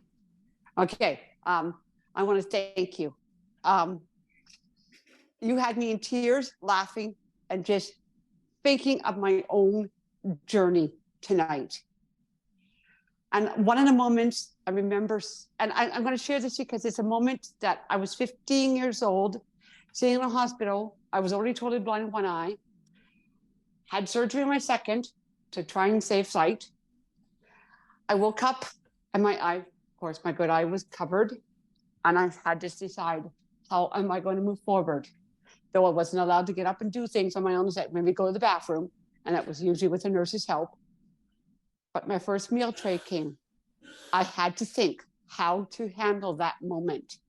Okay, I want to thank you. You had me in tears, laughing, and just thinking of my own journey tonight. And one of the moments I remember, and I'm going to share this because it's a moment that I was 15 years old, sitting in a hospital. I was already totally blind in one eye, had surgery on my second to try and save sight. I woke up and my eye, of course, my good eye was covered, and I had to decide, how am I going to move forward? Though I wasn't allowed to get up and do things on my own, maybe go to the bathroom, and that was usually with a nurse's help. But my first meal tray came. I had to think how to handle that moment,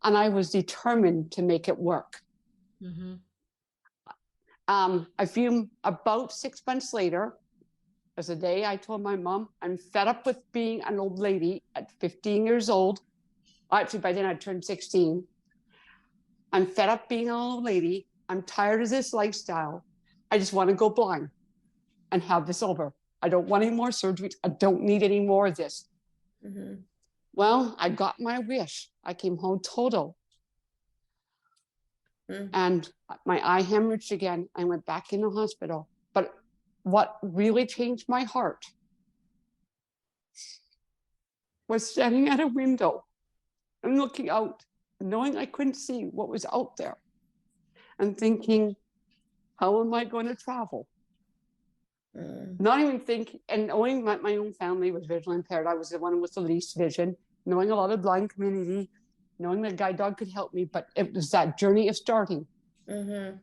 and I was determined to make it work.
Mm-hmm.
I feel about 6 months later, was the day I told my mom, I'm fed up with being an old lady at 15 years old. Actually, by then I turned 16. I'm fed up being an old lady. I'm tired of this lifestyle. I just want to go blind and have this over. I don't want any more surgeries. I don't need any more of this. Mm-hmm. Well, I got my wish. I came home total. And my eye hemorrhaged again. I went back in the hospital. But what really changed my heart was standing at a window and looking out, knowing I couldn't see what was out there, and thinking, how am I going to travel? Not even thinking, and knowing that my own family was visually impaired. I was the one with the least vision, knowing a lot of blind community, knowing that a guide dog could help me, but it was that journey of starting. Mm-hmm.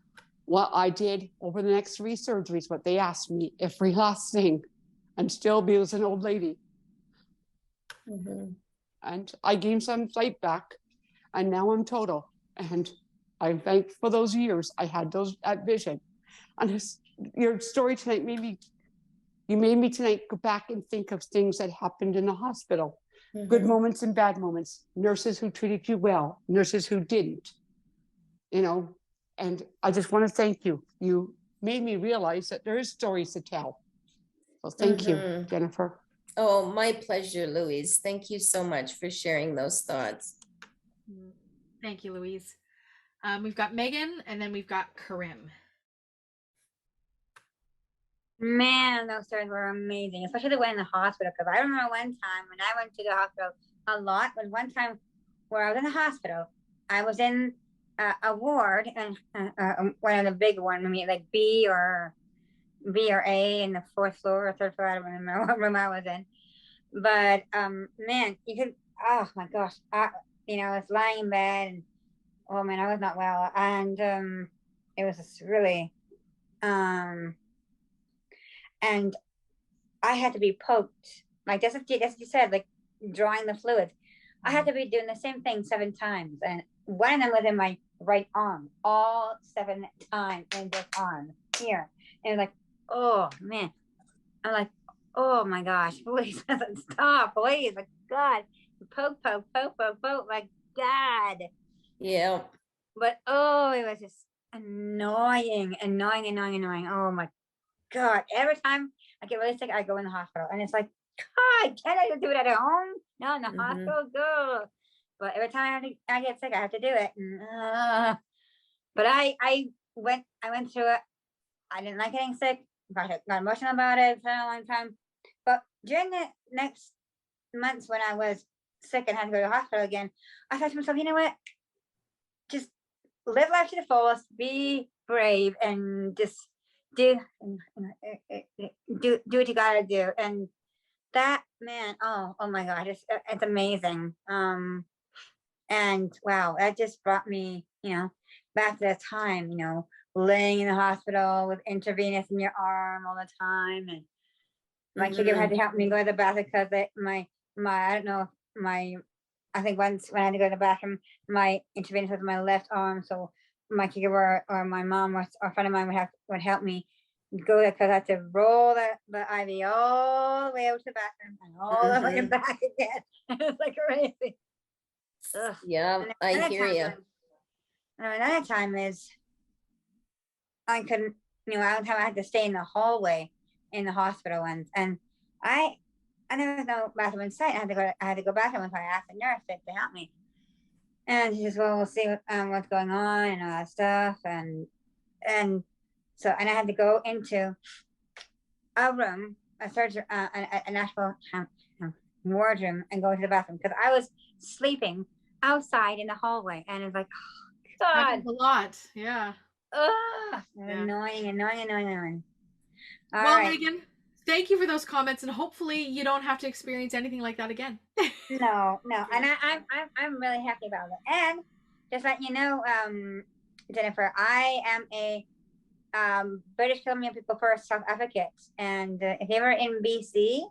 What I did over the next 3 surgeries, what they asked me, every last thing, and still be as an old lady. Mm-hmm. And I gained some sight back, and now I'm total. And I'm thankful for those years I had that vision. And your story tonight made me tonight go back and think of things that happened in the hospital. Mm-hmm. Good moments and bad moments. Nurses who treated you well, nurses who didn't. And I just want to thank you. You made me realize that there is stories to tell. So thank you, Jennifer.
Oh, my pleasure, Louise. Thank you so much for sharing those thoughts.
Thank you, Louise. We've got Megan, and then we've got Karim.
Man, those stories were amazing, especially the one in the hospital. Because I remember one time when I went to the hospital a lot, was one time where I was in the hospital. I was in a ward, and one of the big ones, I mean, like B or A in the 4th floor or 3rd floor. I don't remember what room I was in. But man, you could, oh my gosh, I was lying in bed, and oh man, I was not well, and it was just really, and I had to be poked, like that's what you said, like drawing the fluids. I had to be doing the same thing 7 times, and one of them was in my right arm, all 7 times in this arm here, and like, oh man, I'm like, oh my gosh, please stop, please, like God, poke, like God.
Yeah.
But oh, it was just annoying. Oh my God. Every time I get really sick, I go in the hospital, and it's like, God, can't I just do it at home? No, in the hospital, go. But every time I get sick, I have to do it. And, but I went through it. I didn't like getting sick. Got emotional about it for a long time. But during the next months when I was sick and had to go to the hospital again, I thought to myself, you know what? Just live life to the fullest, be brave, and just do what you gotta do. And that, man, oh my God, it's amazing. And wow, that just brought me, back to that time, laying in the hospital with intravenous in your arm all the time, and my caregiver had to help me go to the bathroom because my I don't know, I think once when I had to go to the bathroom, my intravenous was my left arm, so my caregiver or my mom or a friend of mine would help me go there, because I had to roll the IV all the way out to the bathroom and all the way back again. It's like crazy. Ugh.
Yeah, I hear you.
Another time is I couldn't, one time I had to stay in the hallway in the hospital, and I there was no bathroom in sight. I had to go bathroom, so I asked the nurse to help me, and she says, "Well, we'll see what's going on and all that stuff," and so I had to go into a room, a surgery, an actual wardroom, and go to the bathroom because I was sleeping outside in the hallway, and it's like, oh, God,
happens a lot, yeah.
Annoying. All
well,
right.
Megan, thank you for those comments, and hopefully you don't have to experience anything like that again.
No, and I'm really happy about it. And just let you know, Jennifer, I am a British Columbia People First South Advocate, and if you're ever in BC,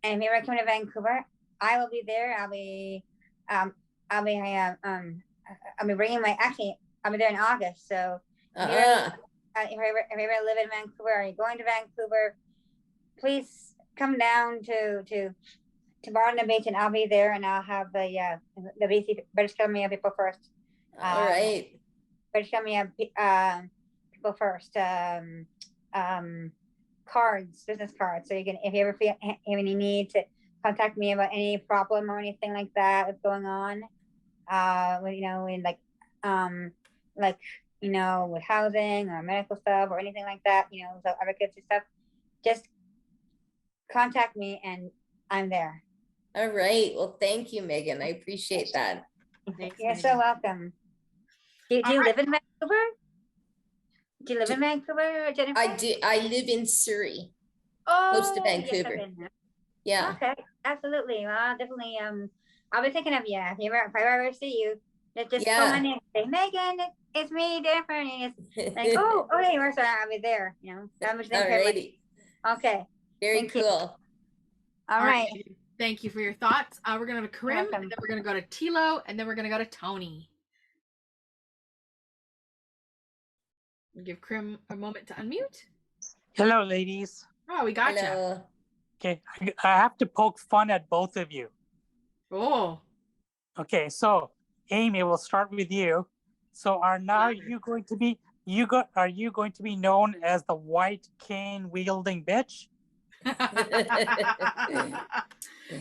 and if you ever come to Vancouver, I will be there. I'll be bringing I'll be there in August. So if you ever live in Vancouver, or you're going to Vancouver, please come down to Barton Beach, and I'll be there, and I'll have the BC British Columbia People First.
All right.
British Columbia People First cards, business cards. So you can, if you ever have any need to contact me about any problem or anything like that that's going on, with housing or medical stuff or anything like that, so advocates and stuff, just contact me and I'm there.
All right. Well, thank you, Megan. I appreciate that.
Thanks,
You're
Megan.
so welcome. Do you live in Vancouver? Do you live in Vancouver, Jennifer?
I do. I live in Surrey,
Oh,
close to Vancouver.
Yes, yeah. Okay, absolutely. Well, definitely. I'll be thinking of you. If I ever see you, just call my name. Say, Megan, it's me, Jennifer. And it's like, oh, okay, we're sorry. I'll be there. That much.
All righty.
Okay.
Very cool.
All right.
Thank you for your thoughts. We're going to go to Karim, and then we're going to go to Tilo, and then we're going to go to Tony. Give Karim a moment to unmute.
Hello, ladies.
Oh, we got
you.
Okay, I have to poke fun at both of you.
Oh.
Okay, so Amy, we'll start with you. So are you going to be known as the white cane wielding bitch?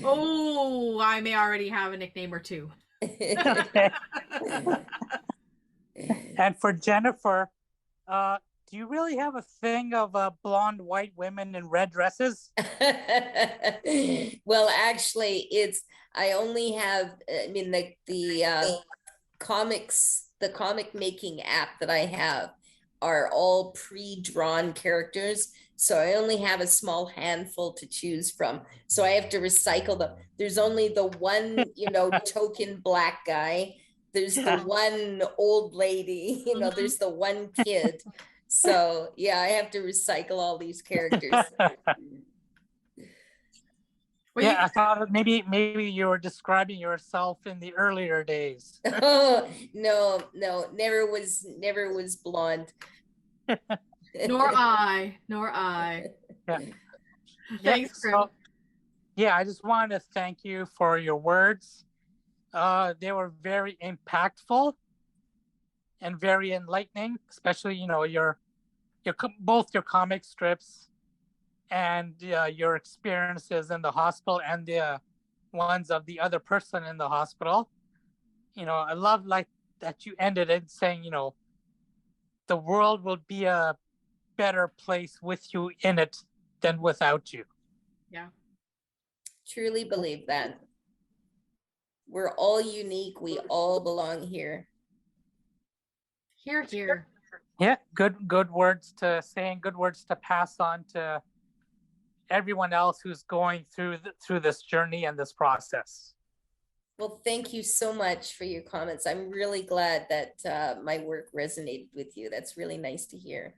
Oh, I may already have a nickname or two.
Okay. And for Jennifer, do you really have a thing of blonde white women in red dresses?
Well, actually, I only have, I mean, the comic making app that I have are all pre-drawn characters. So I only have a small handful to choose from. So I have to recycle them. There's only the one, token black guy. There's the one old lady, there's the one kid. So yeah, I have to recycle all these characters.
Well,
Yeah, I thought maybe you were describing yourself in the earlier days.
Oh, no, never was blonde.
Nor I.
Yeah.
Thanks, Grim.
I just wanted to thank you for your words. They were very impactful and very enlightening, especially both your comic strips and your experiences in the hospital and the ones of the other person in the hospital. I love that you ended it saying, the world will be a better place with you in it than without you.
Yeah.
Truly believe that. We're all unique. We all belong here.
Here.
Yeah, good words to say and good words to pass on to everyone else who's going through this journey and this process.
Well, thank you so much for your comments. I'm really glad that my work resonated with you. That's really nice to hear.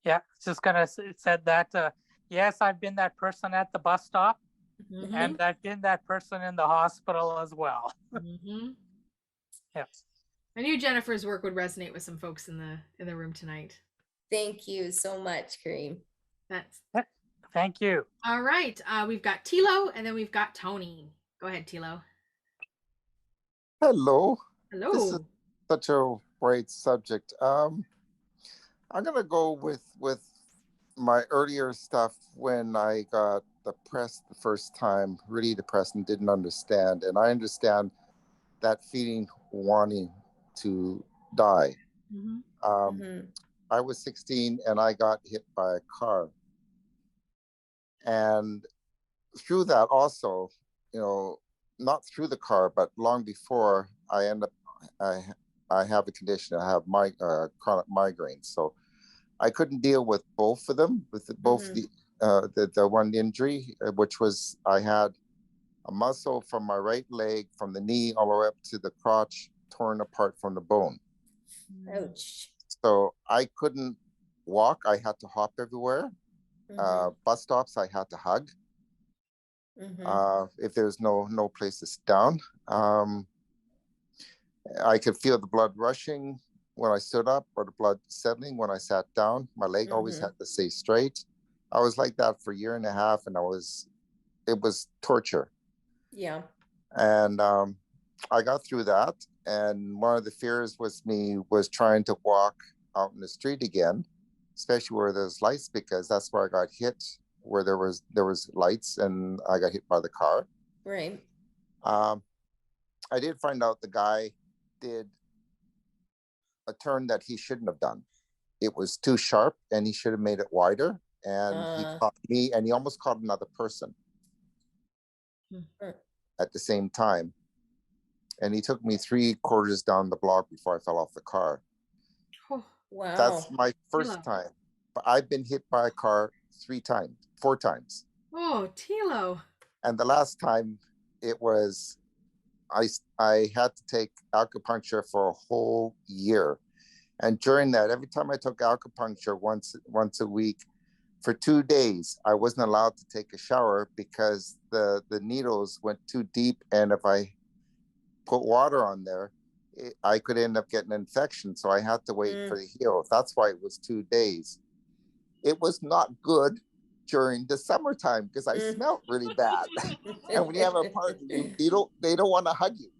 Yeah, just gonna said that. Yes, I've been that person at the bus stop, and I've been that person in the hospital as well. Yeah.
I knew Jennifer's work would resonate with some folks in the room tonight.
Thank you so much, Kareem.
Thank you.
All right, we've got Tilo, and then we've got Tony. Go ahead, Tilo.
Hello.
Hello.
This is such a great subject. I'm gonna go with my earlier stuff when I got depressed the first time, really depressed and didn't understand. And I understand that feeling, wanting to die. I was 16 and I got hit by a car. And through that also, not through the car, but long before, I have a condition. I have chronic migraines. So I couldn't deal with both of them, with both the one injury, which was I had a muscle from my right leg, from the knee all the way up to the crotch, torn apart from the bone.
Ouch.
So I couldn't walk. I had to hop everywhere. Bus stops, I had to hug. If there's no place to sit down. I could feel the blood rushing when I stood up, or the blood settling when I sat down. My leg always had to stay straight. I was like that for a year and a half, and it was torture.
Yeah.
And I got through that. And one of the fears was trying to walk out in the street again, especially where there's lights, because that's where I got hit, where there was lights, and I got hit by the car.
Right.
I did find out the guy did a turn that he shouldn't have done. It was too sharp, and he should have made it wider. And he caught me, and he almost caught another person at the same time. And he took me 3 quarters down the block before I fell off the car.
Oh,
wow.
That's my first time. But I've been hit by a car 4 times.
Oh, Tilo.
And the last time it was, I had to take acupuncture for a whole year. And during that, every time I took acupuncture once a week, for 2 days, I wasn't allowed to take a shower because the needles went too deep. And if I put water on there, I could end up getting an infection. So I had to wait for the heal. That's why it was 2 days. It was not good during the summertime because I smelled really bad. And when you have a partner, they don't want to hug you.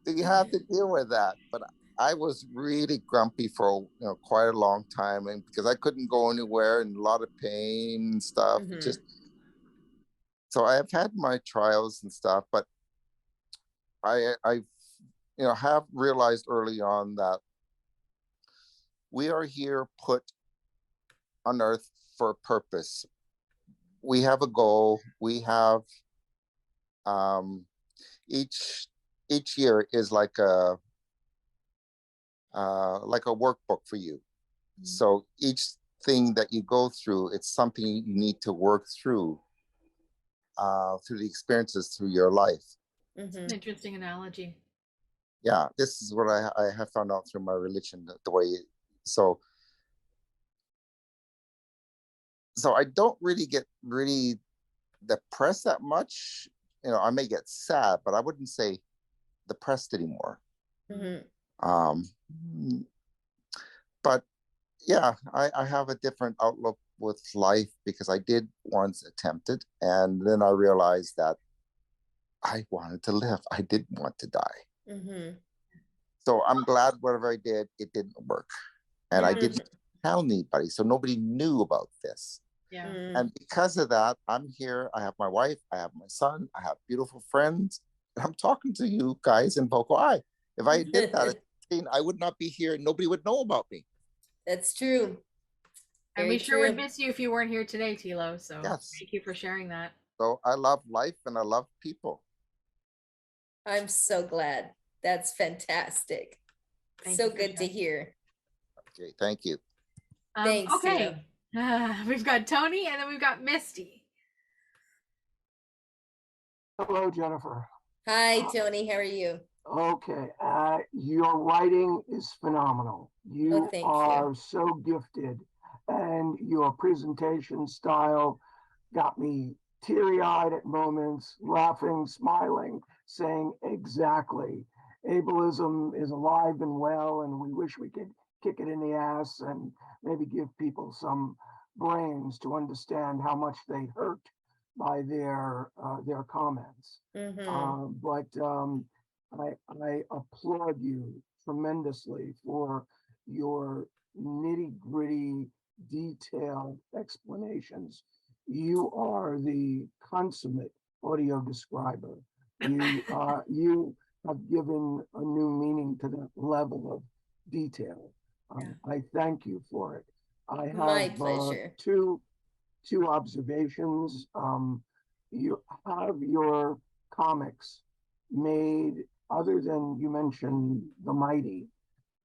So you have to deal with that. But I was really grumpy for quite a long time, and because I couldn't go anywhere and a lot of pain and stuff. So I have had my trials and stuff, but I have realized early on that we are here put on earth for a purpose. We have a goal. We have each year is like a workbook for you. So each thing that you go through, it's something you need to work through the experiences through your life.
It's an interesting analogy.
Yeah, this is what I have found out through my religion, the way. So I don't really get depressed that much. I may get sad, but I wouldn't say depressed anymore. But yeah, I have a different outlook with life because I did once attempt it, and then I realized that I wanted to live. I didn't want to die. So I'm glad whatever I did, it didn't work. And I didn't tell anybody, so nobody knew about this.
Yeah.
And because of that, I'm here. I have my wife, I have my son, I have beautiful friends, and I'm talking to you guys in VocalEye. If I did that at 16, I would not be here. Nobody would know about me.
That's true.
And we sure would miss you if you weren't here today, Tilo. So
yes.
Thank you for sharing that.
So I love life and I love people.
I'm so glad. That's fantastic. So good to hear.
Okay, thank you.
Thanks.
Okay. We've got Tony and then we've got Misty.
Hello, Jennifer.
Hi, Tony. How are you?
Okay. Your writing is phenomenal. You are so gifted, and your presentation style got me teary-eyed at moments, laughing, smiling, saying exactly. Ableism is alive and well, and we wish we could kick it in the ass and maybe give people some brains to understand how much they hurt by their comments. But I applaud you tremendously for your nitty-gritty, detailed explanations. You are the consummate audio describer. You have given a new meaning to that level of detail. I thank you for it. I have
my pleasure.
Two observations. You have your comics made, other than you mentioned The Mighty,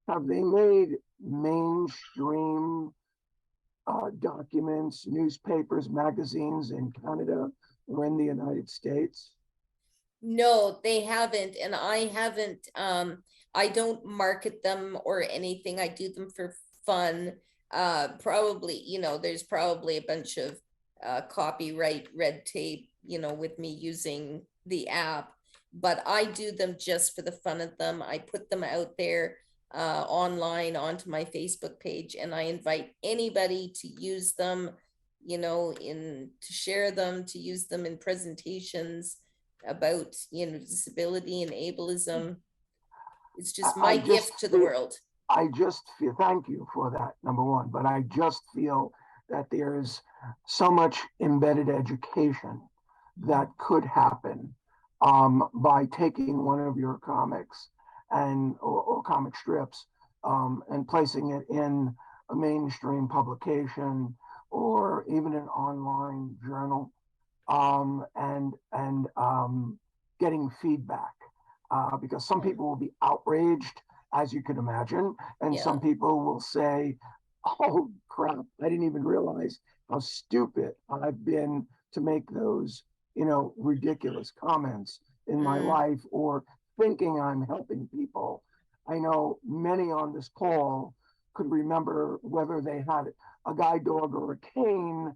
have they made mainstream documents, newspapers, magazines in Canada or in the United States?
No, they haven't. And I haven't, I don't market them or anything. I do them for fun. Probably, there's probably a bunch of copyright red tape, with me using the app, but I do them just for the fun of them. I put them out there online onto my Facebook page, and I invite anybody to use them, to share them, to use them in presentations about, disability and ableism. It's just my gift to the world.
I just feel, thank you for that, number one, but I just feel that there's so much embedded education that could happen by taking one of your comics or comic strips and placing it in a mainstream publication or even an online journal and getting feedback because some people will be outraged, as you can imagine, and some people will say, oh crap, I didn't even realize how stupid I've been to make those, ridiculous comments in my life or thinking I'm helping people. I know many on this call could remember whether they had a guide dog or a cane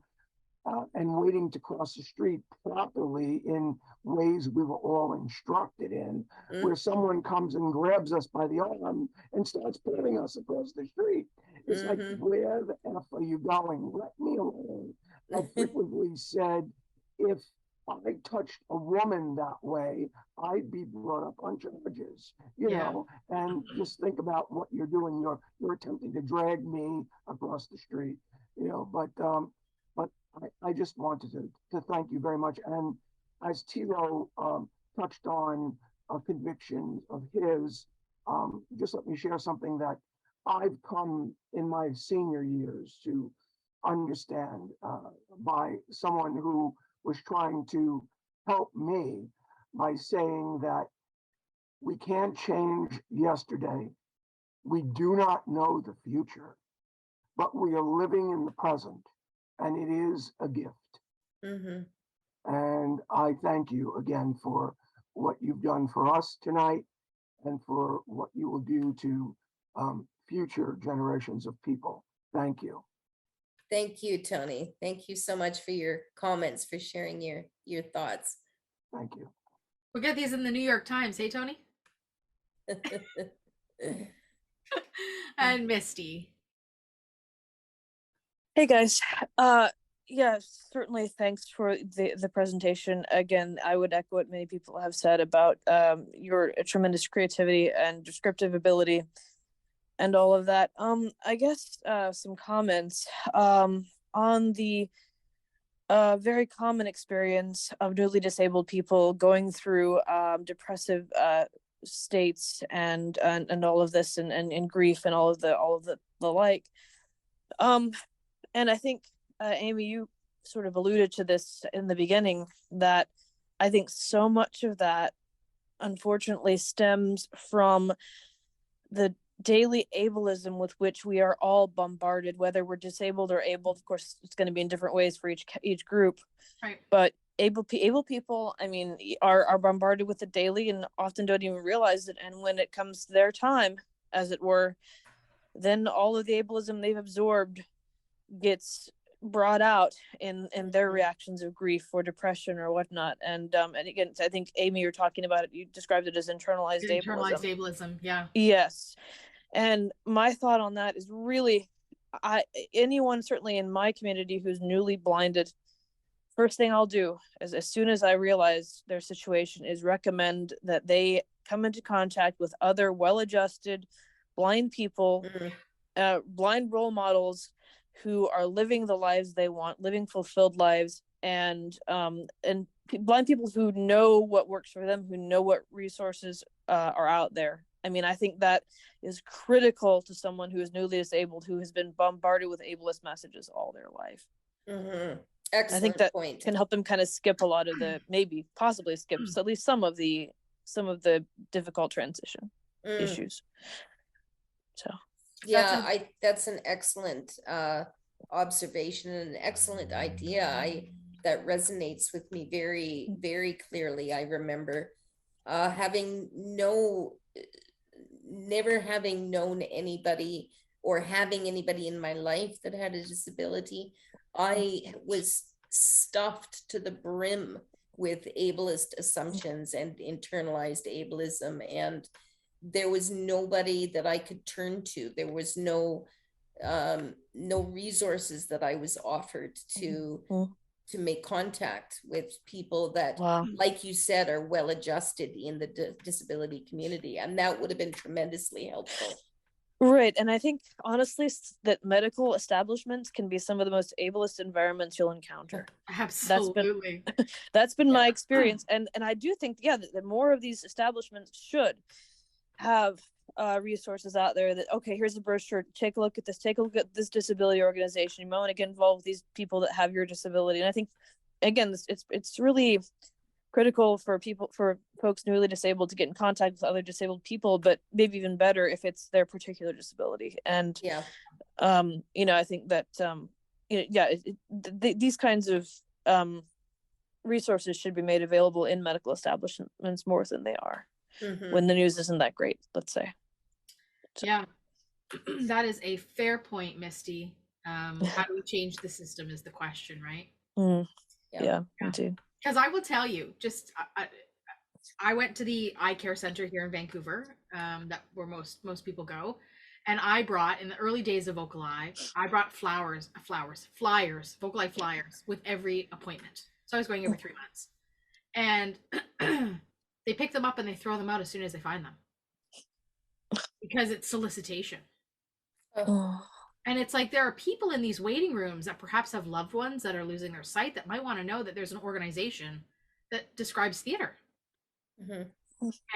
and waiting to cross the street properly in ways we were all instructed in, where someone comes and grabs us by the arm and starts pulling us across the street. It's like, where the F are you going? Let me alone. I frequently said, if I touched a woman that way, I'd be brought up on charges, know, and just think about what you're doing. You're attempting to drag me across the street, but I just wanted to thank you very much. And as Tilo touched on convictions of his. Just let me share something that I've come in my senior years to understand by someone who was trying to help me by saying that we can't change yesterday. We do not know the future, but we are living in the present, and it is a gift.
Mm-hmm.
And I thank you again for what you've done for us tonight and for what you will do to future generations of people. Thank you.
Thank you, Tony. Thank you so much for your comments, for sharing your thoughts.
Thank you.
We'll get these in the New York Times, hey, Tony? And Misty.
Hey guys, yeah, certainly thanks for the presentation. Again, I would echo what many people have said about your tremendous creativity and descriptive ability and all of that. I guess some comments on the very common experience of newly disabled people going through depressive states and all of this and grief and all of the like. And I think, Amy, you sort of alluded to this in the beginning, that I think so much of that, unfortunately, stems from the daily ableism with which we are all bombarded, whether we're disabled or able. Of course, it's going to be in different ways for each group.
Right.
But able people, I mean, are bombarded with it daily and often don't even realize it. And when it comes to their time, as it were, then all of the ableism they've absorbed gets brought out in their reactions of grief or depression or whatnot. And again, I think, Amy, you're talking about it, you described it as internalized
ableism. Yeah.
Yes. And my thought on that is really, anyone certainly in my community who's newly blinded, first thing I'll do is, as soon as I realize their situation, is recommend that they come into contact with other well-adjusted blind people, blind role models who are living the lives they want, living fulfilled lives, and blind people who know what works for them, who know what resources are out there. I mean, I think that is critical to someone who is newly disabled, who has been bombarded with ableist messages all their life.
Mm-hmm. Excellent.
I think that
point.
Can help them kind of skip a lot of the, maybe possibly skip at least some of the difficult transition issues. So
yeah, that's an excellent observation and an excellent idea. That resonates with me very, very clearly. I remember never having known anybody or having anybody in my life that had a disability. I was stuffed to the brim with ableist assumptions and internalized ableism, and there was nobody that I could turn to. There was no resources that I was offered to make contact with people that, like you said, are well adjusted in the disability community, and that would have been tremendously helpful.
Right. And I think, honestly, that medical establishments can be some of the most ableist environments you'll encounter.
Absolutely.
That's been my experience. And I do think, that more of these establishments should have resources out there that, okay, here's a brochure, take a look at this disability organization. You might want to get involved with these people that have your disability. And I think, again, it's really critical for folks newly disabled to get in contact with other disabled people, but maybe even better if it's their particular disability. And I think that these kinds of resources should be made available in medical establishments more than they are when the news isn't that great, let's say. So.
Yeah, that is a fair point, Misty. How do we change the system is the question, right?
Yeah, indeed.
Because I will tell you, I went to the eye care center here in Vancouver, that where most people go, and I brought, in the early days of VocalEye, I brought flyers, VocalEye flyers with every appointment. So I was going every 3 months, and they pick them up and they throw them out as soon as they find them, because it's solicitation. And it's like, there are people in these waiting rooms that perhaps have loved ones that are losing their sight that might want to know that there's an organization that describes theater.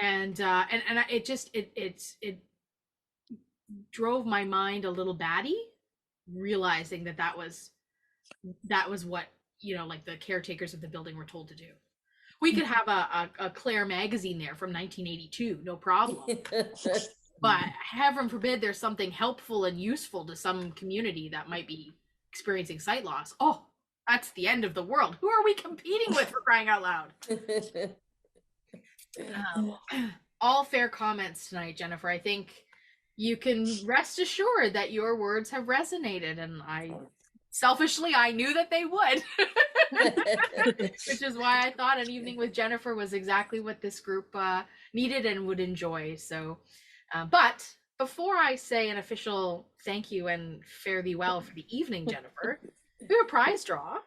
And it drove my mind a little batty, realizing that was what, you know, like the caretakers of the building were told to do. We could have a Claire magazine there from 1982, no problem. But heaven forbid there's something helpful and useful to some community that might be experiencing sight loss. Oh, that's the end of the world. Who are we competing with, for crying out loud? All fair comments tonight, Jennifer. I think you can rest assured that your words have resonated, and I knew that they would. Which is why I thought an evening with Jennifer was exactly what this group needed and would enjoy. So but before I say an official thank you and fare thee well for the evening, Jennifer, we have a prize draw.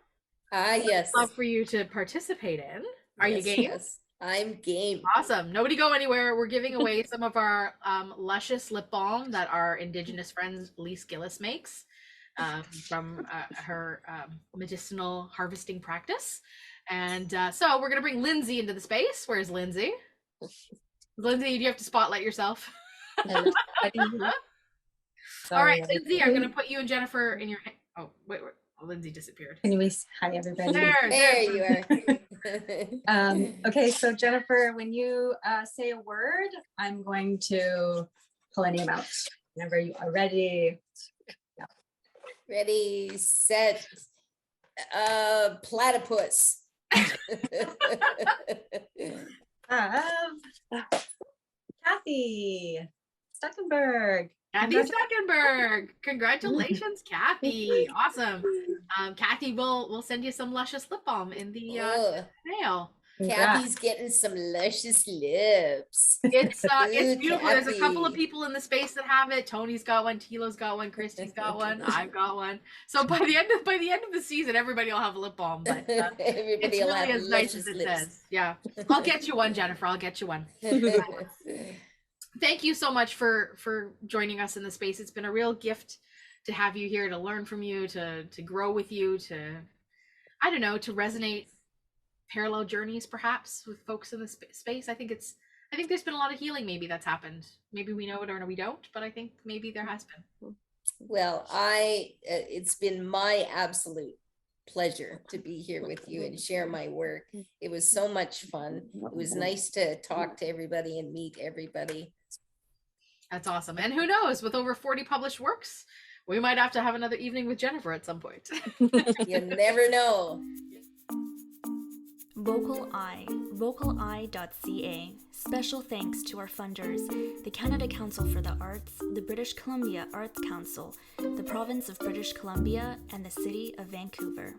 Yes.
I'd love for you to participate in. Are you game?
Yes, I'm game.
Awesome. Nobody go anywhere. We're giving away some of our luscious lip balm that our Indigenous friend Lise Gillis makes from her medicinal harvesting practice. And so we're going to bring Lindsay into the space. Where's Lindsay? Lindsay, do you have to spotlight yourself? All right, Lindsay, I'm going to put you and Jennifer in your hand. Oh, wait. Oh, Lindsay disappeared.
Anyways, hi everybody.
There you are.
Okay, so Jennifer, when you say a word, I'm going to pull a name out. Whenever you are ready. Yeah.
Ready, set, platypus.
Kathy Stuckenberg.
Kathy Stuckenberg. Congratulations, Kathy. Awesome. Kathy, we'll send you some luscious lip balm in the mail.
Kathy's getting some luscious lips.
It's beautiful.
Kathy.
There's a couple of people in the space that have it. Tony's got one, Tilo's got one, Christy's got one, I've got one. So by the end of the season, everybody will have a lip balm. But
everybody
it's
will
really
have
as nice as it
lips.
says. Yeah, I'll get you one, Jennifer. I'll get you one. Thank you so much for joining us in the space. It's been a real gift to have you here, to learn from you, to grow with you, to resonate parallel journeys perhaps with folks in the space. I think there's been a lot of healing maybe that's happened. Maybe we know it or we don't, but I think maybe there has been.
Well, it's been my absolute pleasure to be here with you and share my work. It was so much fun. It was nice to talk to everybody and meet everybody.
That's awesome. And who knows, with over 40 published works, we might have to have another evening with Jennifer at some point.
You never know.
VocalEye, vocaleye.ca. Special thanks to our funders, the Canada Council for the Arts, the British Columbia Arts Council, the Province of British Columbia, and the City of Vancouver.